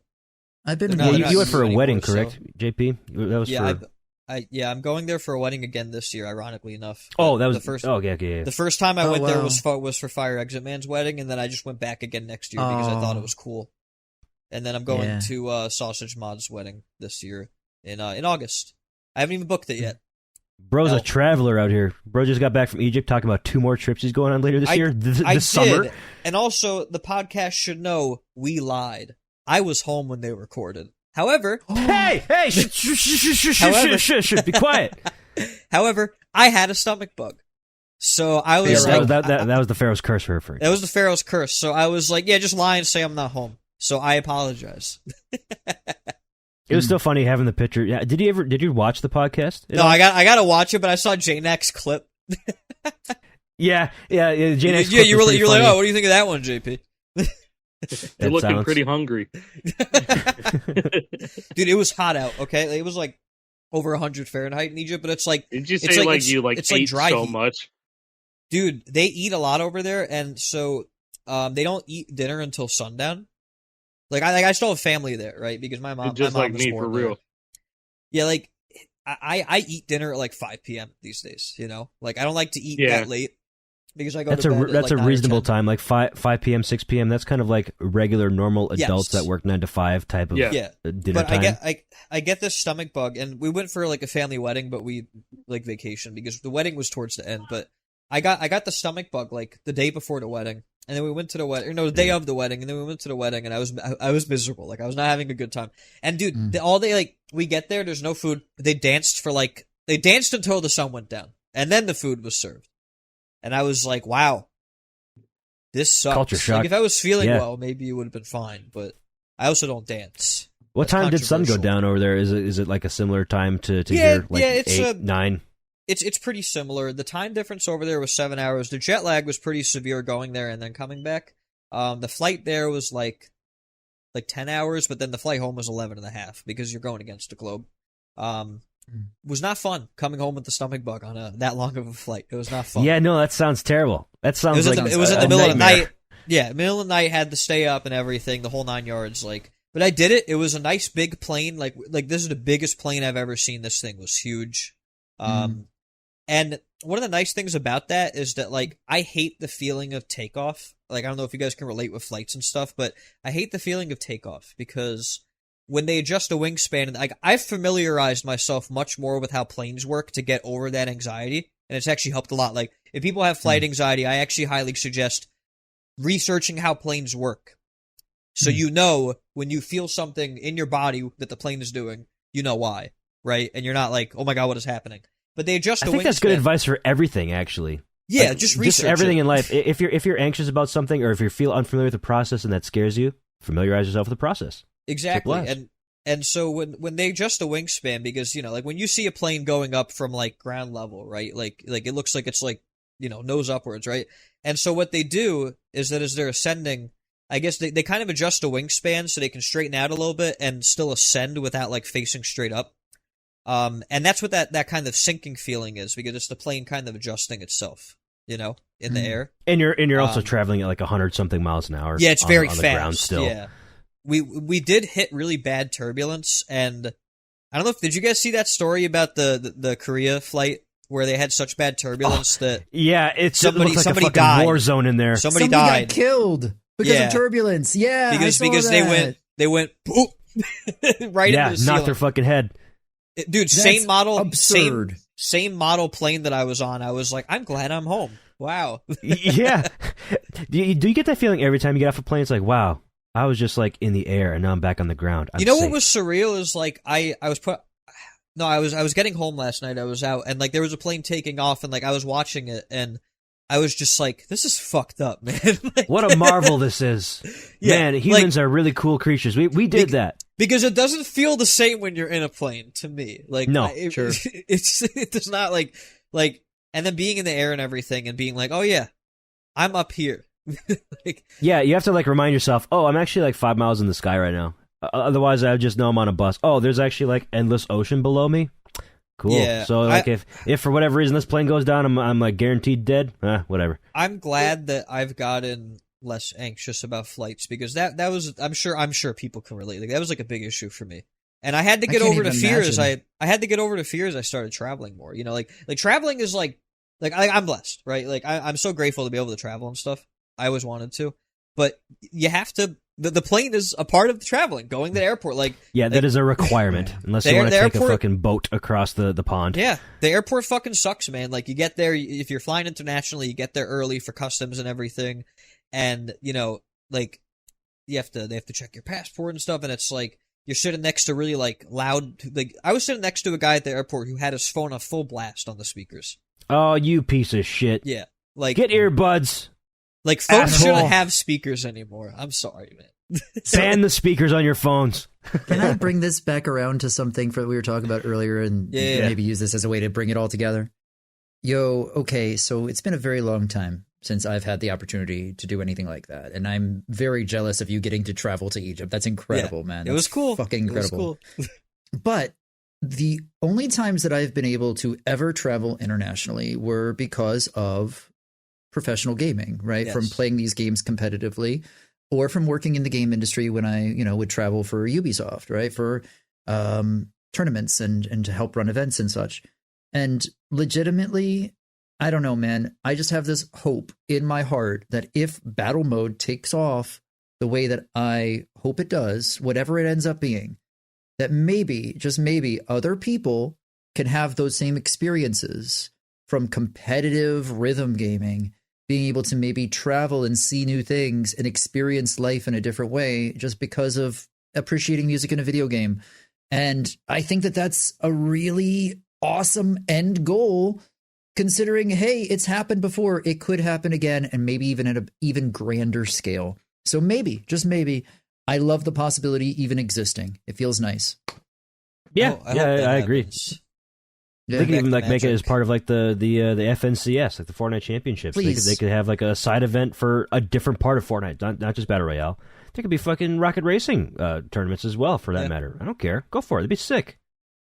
I've been. No, Yeah, they're you not went for a anymore, wedding, so- correct, JP? That was Yeah, for. I'm going there for a wedding again this year. Ironically enough. Oh, that was the first. Oh, okay. The first time I Oh, went there wow. was for Fire Exit Man's wedding, and then I just went back again next year because I thought it Oh. was cool. And then I'm going Yeah. to Sausage Mod's wedding this year in August. I haven't even booked it yet. Bro's No. a traveler out here. Bro just got back from Egypt talking about 2 more trips he's going on later this year. I This summer. did, and also the podcast should know we lied. I was home when they recorded. However, Hey, shh, be quiet. however, I had a stomach bug, so I was Yeah, like, that was the Pharaoh's curse for her. For that was the Pharaoh's curse. So I was like, yeah, just lie and say I'm not home. So I apologize. It was still funny having the picture. Yeah, did you watch the podcast? No, I gotta watch it, but I saw J-Nack's clip. Yeah. Jane Yeah, you're like, oh, what do you think of that one, JP? You're looking pretty hungry. Dude, it was hot out. Okay, it was like over 100 Fahrenheit in Egypt, but it's like, Did you it's say like it's- you like it's ate dry so heat. much? Dude, they eat a lot over there, and so they don't eat dinner until sundown. Like I still have family there, right? Because my mom, Just my mom like was me born for there. real. Yeah, like I eat dinner at like 5 p.m. these days. You know, like I don't like to eat Yeah. that late because I go That's to bed that's at a like 9 or reasonable 10. time, like 5 p.m., 6 p.m. That's kind of like regular, normal adults Yes. that work 9 to 5 type of Yeah. Yeah, dinner but time. I get this stomach bug, and we went for like a family wedding, but we like vacation because the wedding was towards the end. But I got the stomach bug like the day before the wedding, and then we went to the wedding. No, the day of the wedding, and then we went to the wedding, and I was miserable. Like I was not having a good time. And dude, all day like we get there, there's no food. They danced until the sun went down, and then the food was served. And I was like, wow, this sucks. Culture shock. Like if I was feeling Yeah. well, maybe it would have been fine. But I also don't dance. What That's time did sun go controversial. down over there? Is it like a similar time to Yeah, here? Like yeah, it's 8, 9? It's pretty similar. The time difference over there was 7 hours. The jet lag was pretty severe going there and then coming back. The flight there was like 10 hours, but then the flight home was 11 and a half because you're going against the globe. Was not fun coming home with the stomach bug on that long of a flight. It was not fun. Yeah, no, that sounds terrible. That sounds like it was in a the middle of the nightmare. night. Yeah, middle of the night, had to stay up and everything, the whole 9 yards. Like, but I did it. It was a nice big plane. Like this is the biggest plane I've ever seen. This thing was huge. And one of the nice things about that is that like I hate the feeling of takeoff. Like I don't know if you guys can relate with flights and stuff, but I hate the feeling of takeoff because when they adjust a wingspan, like I've familiarized myself much more with how planes work to get over that anxiety, and it's actually helped a lot. Like if people have flight anxiety, I actually highly suggest researching how planes work. So you know when you feel something in your body that the plane is doing, you know why, right? And you're not like, oh my god, what is happening? But they adjust I a think wingspan. that's good advice for everything, actually. Yeah, Like, just research everything it. in life. If you're anxious about something, or if you feel unfamiliar with the process and that scares you, familiarize yourself with the process. Exactly. blast. And so when they adjust a wingspan, because like when you see a plane going up from like ground level, right? Like it looks like it's like, nose upwards, right? And so what they do is that as they're ascending, I guess they kind of adjust a wingspan so they can straighten out a little bit and still ascend without like facing straight up. And that's what that kind of sinking feeling is, because it's the plane kind of adjusting itself, in the air. And you're also traveling at like 100 something miles an hour. Yeah, it's very on fast. the ground still. Yeah, we did hit really bad turbulence, and I don't know if did you guys see that story about the Korea flight where they had such bad turbulence that Yeah, it Somebody- looks like somebody a fucking died. war zone in there. somebody Got died killed because Yeah. of turbulence. Yeah, I because saw because that. they went boop, right Yeah, into the knock ceiling. their fucking head. Dude, That's same model, absurd. same model plane that I was on. I was like, I'm glad I'm home. Wow. Yeah. Do you get that feeling every time you get off a plane? It's like, wow, I was just like in the air and now I'm back on the ground. I'm You know safe. what was surreal is like I was getting home last night. I was out and like there was a plane taking off and like I was watching it and I was just like, this is fucked up, man. Like, What a marvel this is. Yeah, Man, humans are really cool creatures. We did that. because it doesn't feel the same when you're in a plane to me. Like No, sure. it does not like and then being in the air and everything and being like, oh yeah, I'm up here. Like Yeah, you have to like remind yourself, oh, I'm actually like 5 miles in the sky right now. Otherwise, I would just know I'm on a bus. Oh, there's actually like endless ocean below me. Cool. Yeah, So like if for whatever reason this plane goes down, I'm like guaranteed dead. Whatever. I'm glad that I've gotten less anxious about flights because that was I'm sure people can relate. Like that was like a big issue for me. And I had to get over the fear as I had to get over the fear as I started traveling more. You know, like traveling is like I'm blessed, right? Like I'm so grateful to be able to travel and stuff. I always wanted to, but you have to. The plane is a part of the traveling, going to the airport. That is a requirement, unless you want to take a fucking boat across the pond. Yeah, the airport fucking sucks, man. Like, you get there, if you're flying internationally, you get there early for customs and everything, and, you know, like, they have to check your passport and stuff, and it's like, you're sitting next to really, like, loud, like, I was sitting next to a guy at the airport who had his phone on full blast on the speakers. Oh, you piece of shit. Yeah. Like, get earbuds. Like, phones Asshole. shouldn't have speakers anymore. I'm sorry, man. Ban the speakers on your phones. Can I bring this back around to something we were talking about earlier and maybe use this as a way to bring it all together? Okay, so it's been a very long time since I've had the opportunity to do anything like that. And I'm very jealous of you getting to travel to Egypt. That's incredible, man. It was cool. Fucking incredible. It was cool. But the only times that I've been able to ever travel internationally were because of professional gaming, right? Yes. From playing these games competitively or from working in the game industry when I, would travel for Ubisoft, right? For tournaments and to help run events and such. And legitimately, I don't know, man. I just have this hope in my heart that if battle mode takes off the way that I hope it does, whatever it ends up being, that maybe, just maybe, other people can have those same experiences from competitive rhythm gaming, being able to maybe travel and see new things and experience life in a different way just because of appreciating music in a video game. And I think that that's a really awesome end goal, considering, hey, it's happened before. It could happen again, and maybe even at an even grander scale. So maybe, just maybe, I love the possibility even existing. It feels nice. Yeah, I agree. Yeah. They could even make it as part of like the FNCS, like the Fortnite Championships. Please. They could have like a side event for a different part of Fortnite, not just Battle Royale. There could be fucking rocket racing tournaments as well, for that matter. I don't care. Go for it. It'd be sick.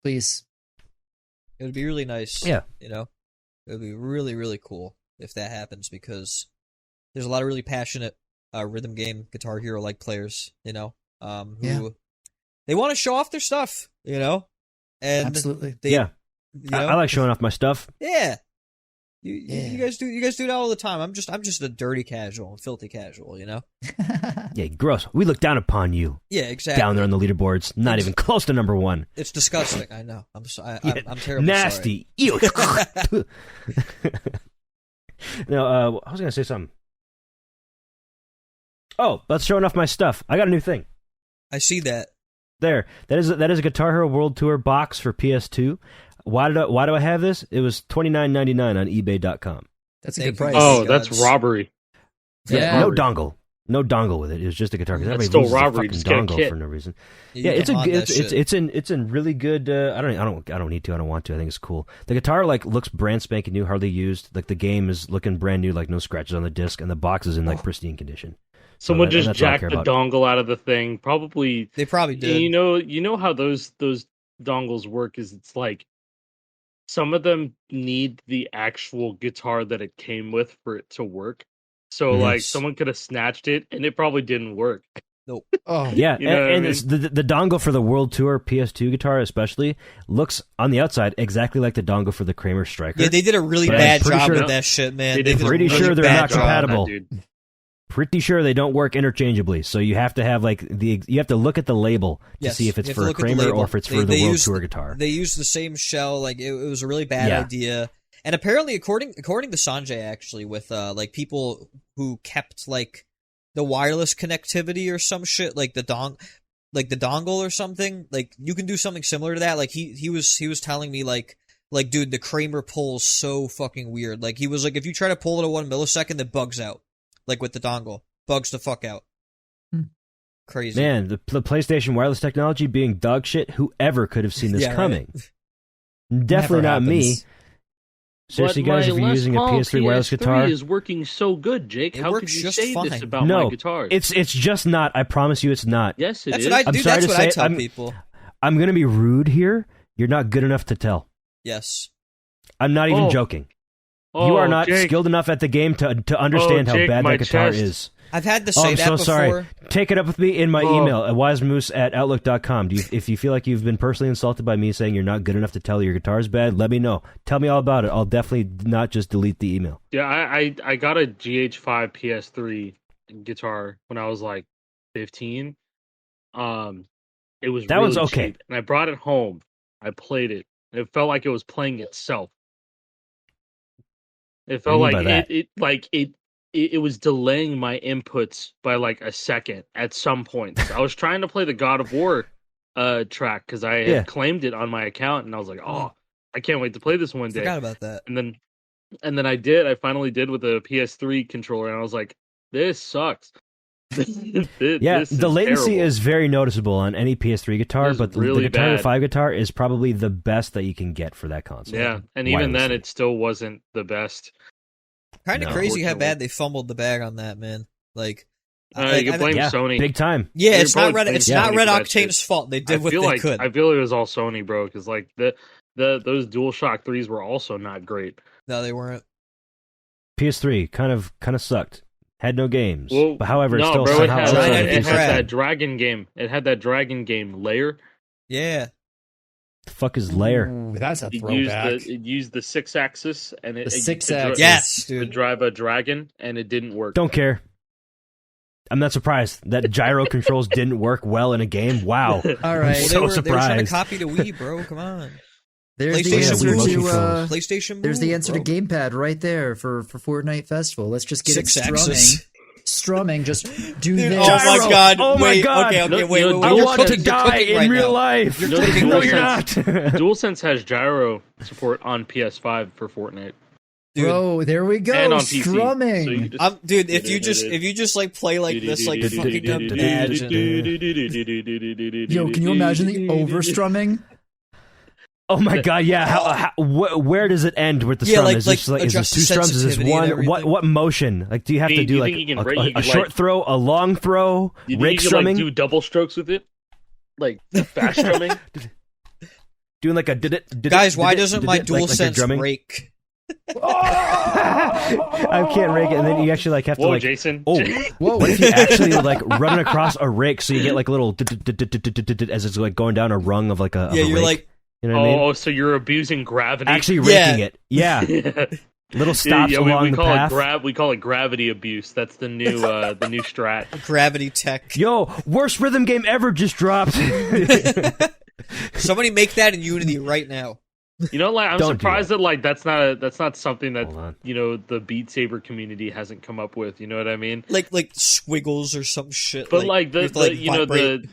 Please. It would be really nice. Yeah. It would be really, really cool if that happens because there's a lot of really passionate rhythm game, Guitar Hero-like players, who they want to show off their stuff, and Absolutely. I like showing off my stuff. Yeah. You guys do that all the time. I'm just a dirty casual and filthy casual, Yeah, gross. We look down upon you. Yeah, exactly. Down there on the leaderboards, not even close to number one. It's disgusting. I know. I'm terribly nasty. Ew. No, I was gonna say something. Oh, that's showing off my stuff. I got a new thing. I see that. There. That is a Guitar Hero World Tour box for PS2. Why do I have this? It was $29.99 on eBay.com. That's a good price. Oh, that's robbery. Yeah. No dongle. No dongle with it. It was just a guitar. That's still robbery. Fucking Just get a dongle kit. for no reason. Yeah, it's in really good. I don't need to. I don't want to. I think it's cool. The guitar looks brand spanking new, hardly used. Like the game is looking brand new, like no scratches on the disc, and the box is in pristine condition. Someone just jacked the dongle out of the thing. They probably did. You know how those dongles work is it's like some of them need the actual guitar that it came with for it to work. So someone could have snatched it and it probably didn't work. Nope. Oh yeah, and mean? it's the dongle for the World Tour PS2 guitar especially looks on the outside exactly like the dongle for the Kramer Striker. Yeah, they did a really bad job with that shit, man. They did pretty really sure they're bad not job compatible. on that, dude. Pretty sure they don't work interchangeably, so you have to have you have to look at the label to see if it's for a Kramer or if it's for the World Tour guitar. They used the same shell, it was a really bad idea. And apparently, according to Sanjay, actually, with people who kept the wireless connectivity or some shit, the dongle or something, you can do something similar to that. He was telling me dude, the Kramer pull's so fucking weird. He was if you try to pull it at 1 millisecond, it bugs out. With the dongle. Bugs the fuck out. Crazy. Man, the PlayStation wireless technology being dog shit, whoever could have seen this coming? Right? Definitely not me. Seriously, guys, if you're using a PS3 wireless guitar... is working so good, Jake. How could you say this about my guitars? It's just not. I promise you it's not. Yes, it is. That's what I tell people. I'm going to be rude here. You're not good enough to tell. Yes. I'm not even joking. You are not skilled enough at the game to understand how bad that guitar is. I've had to Oh, say I'm that so before. sorry. Take it up with me in my Oh. email at wisemoose@outlook.com. If you feel like you've been personally insulted by me saying you're not good enough to tell your guitar's bad, let me know. Tell me all about it. I'll definitely not just delete the email. Yeah, I got a GH5 PS3 guitar when I was like 15. It was That really one's okay. cheap, and I brought it home. I played it, and it felt like it was playing itself. It felt What do you like mean by it was delaying my inputs by like a second at some points. I was trying to play the God of War track because I had Yeah. claimed it on my account, and I was like, oh, I can't wait to play this one day. Forgot about that. And then I did. I finally did with a PS3 controller, and I was like, this sucks. Yeah, This the is latency terrible. is very noticeable on any PS3 guitar, It's but really the Guitar bad. 5 guitar is probably the best that you can get for that console. Yeah, and even then, Wirelessly. it still wasn't the best. Kind of No. crazy how Unfortunately. bad they fumbled the bag on that, man. Like, You can blame Yeah, Sony. big time. yeah, You it's can not probably Red. blame It's Sony not for Red that Octane's shit. fault. They I did what feel they like could. I feel it was all Sony, bro. Because like those DualShock 3s were also not great. No, they weren't. PS3 kind of sucked. Had no games. Well, But however, it no, still bro, somehow Giant outside empty the it had crab. that dragon game. It had that dragon game layer. Yeah. The fuck is Lair? Ooh, that's a It throwback. used the 6-axis and The it 6-axis. Yes, to dude. drive a dragon, and it didn't work. Don't care. I'm not surprised that gyro controls didn't work well in a game. Wow. All right. Well, they So were trying to surprised. copy the Wii, bro. Come on. There's the PlayStation answer moves. to PlayStation. there's the move, answer bro. to gamepad right there for Fortnite Festival. Let's just get it 6-axis. strumming. Just do Dude, this. oh my Gyro. god! Oh my wait, God. okay, No, wait. no, I You're want cooking- to you're die cooking in right real now. life. You're No, cooking No, right you're now. not. DualSense has gyro support on PS5 for Fortnite Dude, Bro, there we go. and on PC. Strumming. So you just dude, if you just like play like this, like fucking imagine. Yo, can you imagine the overstrumming? Oh my god, yeah. Where does it end with the Yeah, strum? like- is this like is this adjust two the strums? Is this sensitivity and one? everything. What motion? Like, do you have Do to you do think like you can rate- you a can, short like- throw, a long throw, You think rake you can, strumming, like, do double strokes with it, like fast strumming? doing like a did it? Guys, why doesn't my like a DualSense drumming? rake? I can't rake it, and then you actually like have to Whoa, like. Jason! Oh, Whoa. what if you actually like running across a rake, so you get like a little as it's like going down a rung of like a Yeah, of a you're rake. like, You know what I mean? Oh, so you're abusing gravity? Actually Yeah. raking it. Yeah, yeah. little stops yeah, along we the call path. it we call it gravity abuse. That's the new strat. gravity tech. Yo, worst rhythm game ever just dropped. Somebody make that in Unity right now. You know, like I'm Don't do surprised that like that's not something that Hold on. the Beat Saber community hasn't come up with. You know what I mean? Like squiggles or some shit. But like you the, have to, like, the you know vibrate.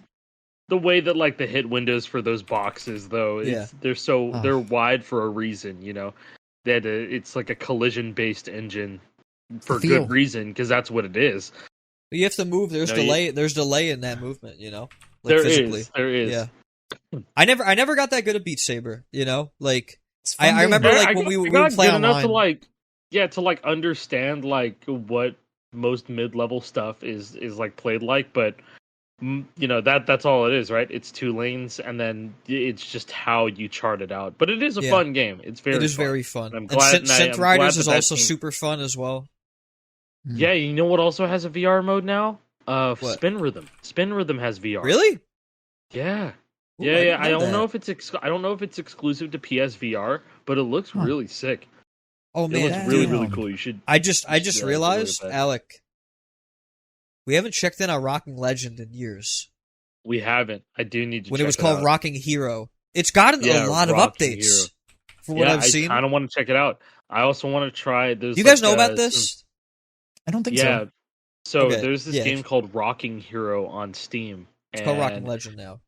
the way that like the hit windows for those boxes though, Yeah. they're wide for a reason. You know, that it's like a collision based engine for Feel. good reason because that's what it is. You have to move. There's No, delay. There's delay in that movement. You know, like There physically. is. Yeah. I never got that good at Beat Saber. You know, like It's a fun I game. remember like I when got- we I would got play good enough online. to like understand like what most mid level stuff is like played like, but you know that's all it is, right? It's 2 lanes, and then it's just how you chart it out. But it is a Yeah. fun game. It's very It is fun. very fun. I'm And glad- Synth, and I'm Synth glad Riders that is that also team- super fun as well. Yeah, you know what also has a VR mode now? What? Spin Rhythm. Spin Rhythm has VR. Really? Yeah. Ooh, Yeah, didn't I know don't that. know if it's I don't know if it's exclusive to PSVR, but it looks Huh. really sick. Oh It man, looks Yeah. really dude, really Damn. cool. You should. I just Yeah, look realized, at that. Alec, we haven't checked in on Rocking Legend in years. We haven't. I do need to. When check it was called out. Rocking Hero, it's gotten Yeah, a lot of Rocking updates Hero. from what Yeah, I've seen. I kind of want to check it out. I also want to try. There's Do you guys like, know about this? I don't think Yeah. so. So Okay, there's this yeah. game called Rocking Hero on Steam. It's called Rocking Legend now.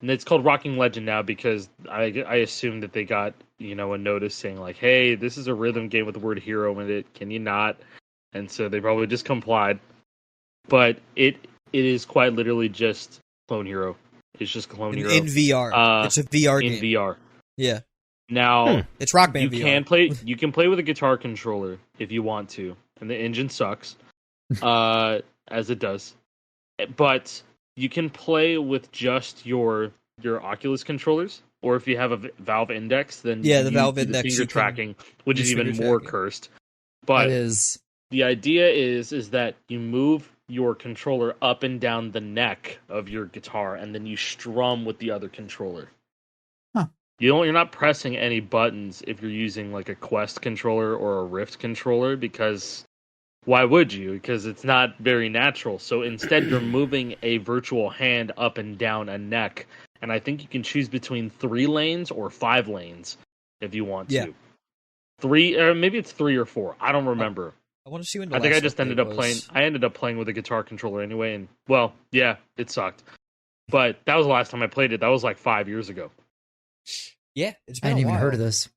And it's called Rocking Legend now because I assume that they got a notice saying like, hey, this is a rhythm game with the word hero in it. Can you not? And so they probably just complied. But it is quite literally just Clone Hero. It's just Clone Hero In VR. It's a VR in game. VR. Yeah. Now It's Rock Band you VR. can play. You can play with a guitar controller if you want to, and the engine sucks, as it does. But you can play with just your Oculus controllers, or if you have a Valve Index, then Yeah, you the use Valve Index, finger you can tracking, which is use even finger more tracking. cursed. That But is the idea is that you move your controller up and down the neck of your guitar, and then you strum with the other controller. Huh. You're not pressing any buttons if you're using like a Quest controller or a Rift controller, because why would you? Because it's not very natural. So instead, you're moving a virtual hand up and down a neck, and I think you can choose between 3 lanes or 5 lanes if you want to. 3, or maybe it's 3 or 4. I don't remember. I want to see when. I think I just ended up playing. I ended up playing with a guitar controller anyway, and well, yeah, it sucked. But that was the last time I played it. That was like 5 years ago. Yeah, it's I been hadn't a even while. heard of this.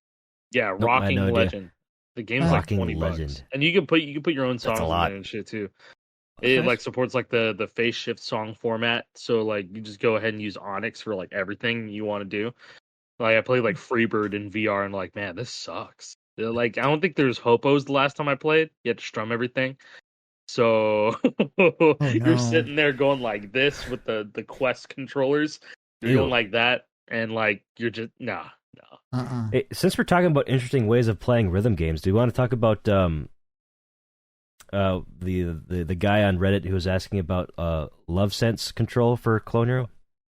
Yeah, Nope, I had Rocking no idea. Legend. The game's like Rocking $20, Legend. and you can put your own songs a in lot. there and shit too. It Okay. like supports like the phase shift song format, so like you just go ahead and use Onyx for like everything you want to do. Like I played like Freebird in VR, and like, man, this sucks. Like I don't think there's hopos the last time I played. You had to strum everything. So no. you're sitting there going like this with the Quest controllers. You're Ew. going like that, and like you're just nah. Hey, since we're talking about interesting ways of playing rhythm games, do you want to talk about the guy on Reddit who was asking about Love Sense control for Clone Hero?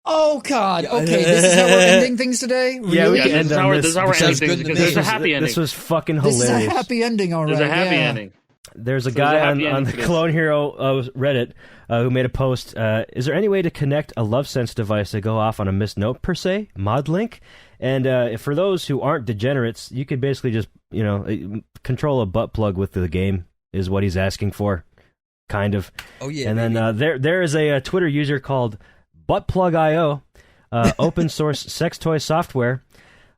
Oh God! Okay, this is how we're ending things today. Yeah, we Yeah, can this end is on how we're this. this is how we're Sounds ending things good to because me. there's a happy ending. This was fucking This is hilarious. a happy ending, all right. There's a happy yeah. ending. There's a So guy there's a on happy ending the to this. Clone Hero Reddit who made a post. Is there any way to connect a Love Sense device to go off on a missed note per se? Mod link? And for those who aren't degenerates, you could basically just control a butt plug with the game is what he's asking for, kind of. Oh yeah, And then there is a Twitter user called ButtPlugIO, open source sex toy software,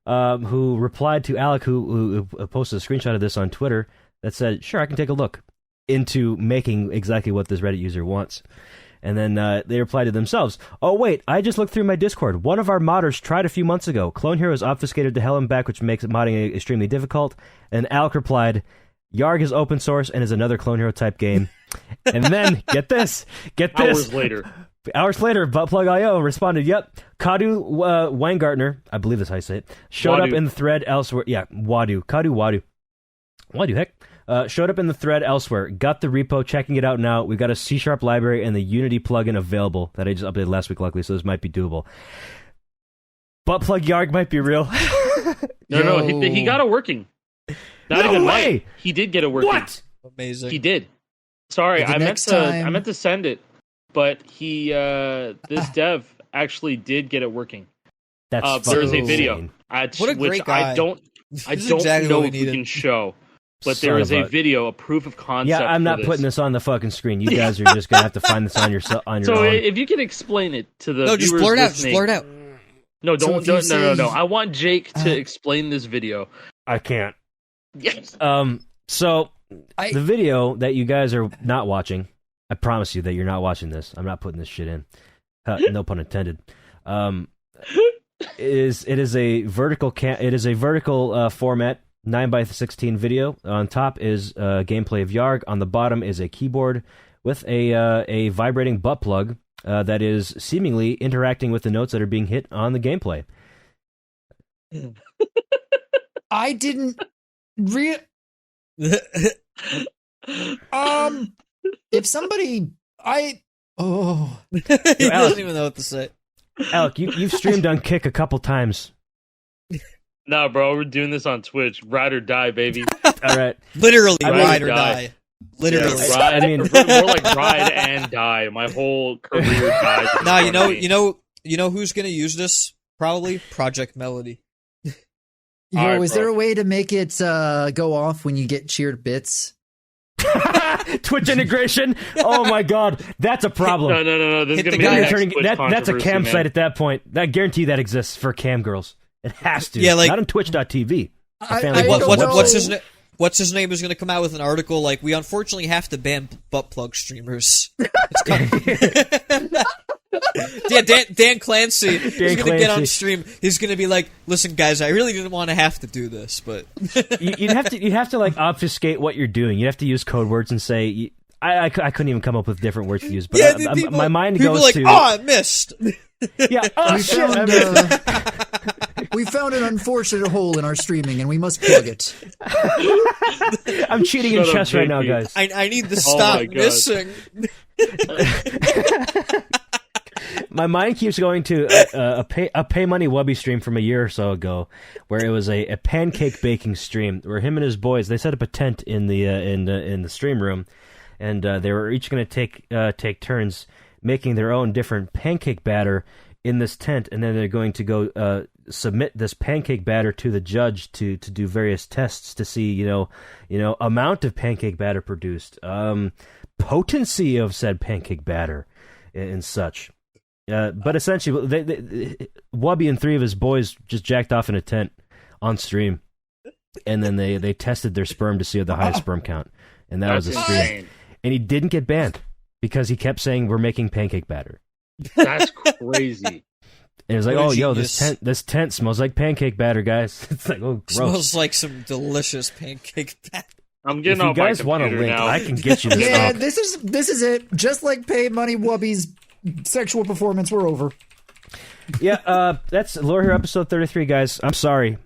who replied to Alec, who posted a screenshot of this on Twitter that said, "Sure, I can take a look into making exactly what this Reddit user wants." And then they replied to themselves, "Oh wait, I just looked through my Discord. One of our modders tried a few months ago. Clone Hero is obfuscated to hell and back, which makes modding extremely difficult." And Alec replied, "Yarg is open source and is another Clone Hero type game." And then get this. Hours later, ButtPlugIO responded, "Yep, Kadu Weingartner, I believe that's how you say it, showed up Wadu. in the thread elsewhere." Yeah, Wadu. Wadu, heck. Showed up in the thread elsewhere. Got the repo, checking it out now. We've got a C# library and the Unity plugin available that I just updated last week, luckily, so this might be doable. Buttplug Yarg might be real. no, he got it working. Not No even way! might. He did get it working. What? amazing. He did. Sorry, Well, the I meant next to. time- I meant to send it, but he this dev actually did get it working. That's There is a fucking video. insane. What a which great guy. I don't This know is exactly what we if we needed. can show, but Son there is of a video, a proof of concept. Yeah, I'm for not putting this on the fucking screen. You guys are just gonna have to find this on your on your So own. if you can explain it to the No, just viewers blur it out. Just listening- blur it out. No, So don't, if you don't no. say- I want Jake to explain this video. I can't. Yes. So I- the video that you guys are not watching, I promise you that you're not watching this. I'm not putting this shit in. No pun intended. It is a vertical format 9:16 video. On top is gameplay of Yarg. On the bottom is a keyboard with a vibrating butt plug that is seemingly interacting with the notes that are being hit on the gameplay. I didn't if somebody he doesn't even know what to say. Alec, you've streamed on Kick a couple times. No, bro, we're doing this on Twitch. Ride or die, baby. All right. Literally, I mean- ride or die. Literally. Yeah, ride, I mean- more like ride and die. My whole career dies. in Nah, front of me. you know who's gonna use this? Probably Project Melody. Yo, Alright, is bro. there a way to make it go off when you get cheered bits? Twitch integration. Oh my god, that's a problem. No. This is Hit gonna the be guy. the You're next turning- Twitch that's a controversy, campsite man. at that point. I guarantee that exists for cam girls. It has to. Yeah, like- not on Twitch.tv. I family Like, don't what's know. his name? What's his name is going to come out with an article like, we unfortunately have to ban butt plug streamers. It's coming. Yeah, Dan Clancy is going to get on Clancy. stream. He's going to be like, listen, guys, I really didn't want to have to do this, but You'd have to like obfuscate what you're doing. You'd have to use code words and say. I couldn't even come up with different words to use, but yeah, the people, my mind people goes like, to oh, I missed. yeah. Oh We shit! found, I missed it. We found an unfortunate hole in our streaming, and we must plug it. I'm cheating in Shut up, chess right now, JP. guys. I need the Oh stop my God. missing. My mind keeps going to a Pay Money Wubby stream from a year or so ago, where it was a pancake baking stream where him and his boys, they set up a tent in the stream room, and they were each going to take turns making their own different pancake batter in this tent, and then they're going to go submit this pancake batter to the judge to do various tests to see amount of pancake batter produced, potency of said pancake batter, and such. But essentially, Wubby and 3 of his boys just jacked off in a tent on stream, and then they tested their sperm to see the highest sperm count, and that was a stream. insane. And he didn't get banned because he kept saying we're making pancake batter. That's crazy. And it was like, What a oh, yo, genius. this tent smells like pancake batter, guys. It's like, oh, gross. Smells like some delicious pancake batter. I'm If getting you off my guys want a computer link, now. I can get you this. Yeah, up. this is it. Just like Pay Money Wubby's sexual performance, we're over. Yeah, that's Lore Hero episode 33, guys. I'm sorry.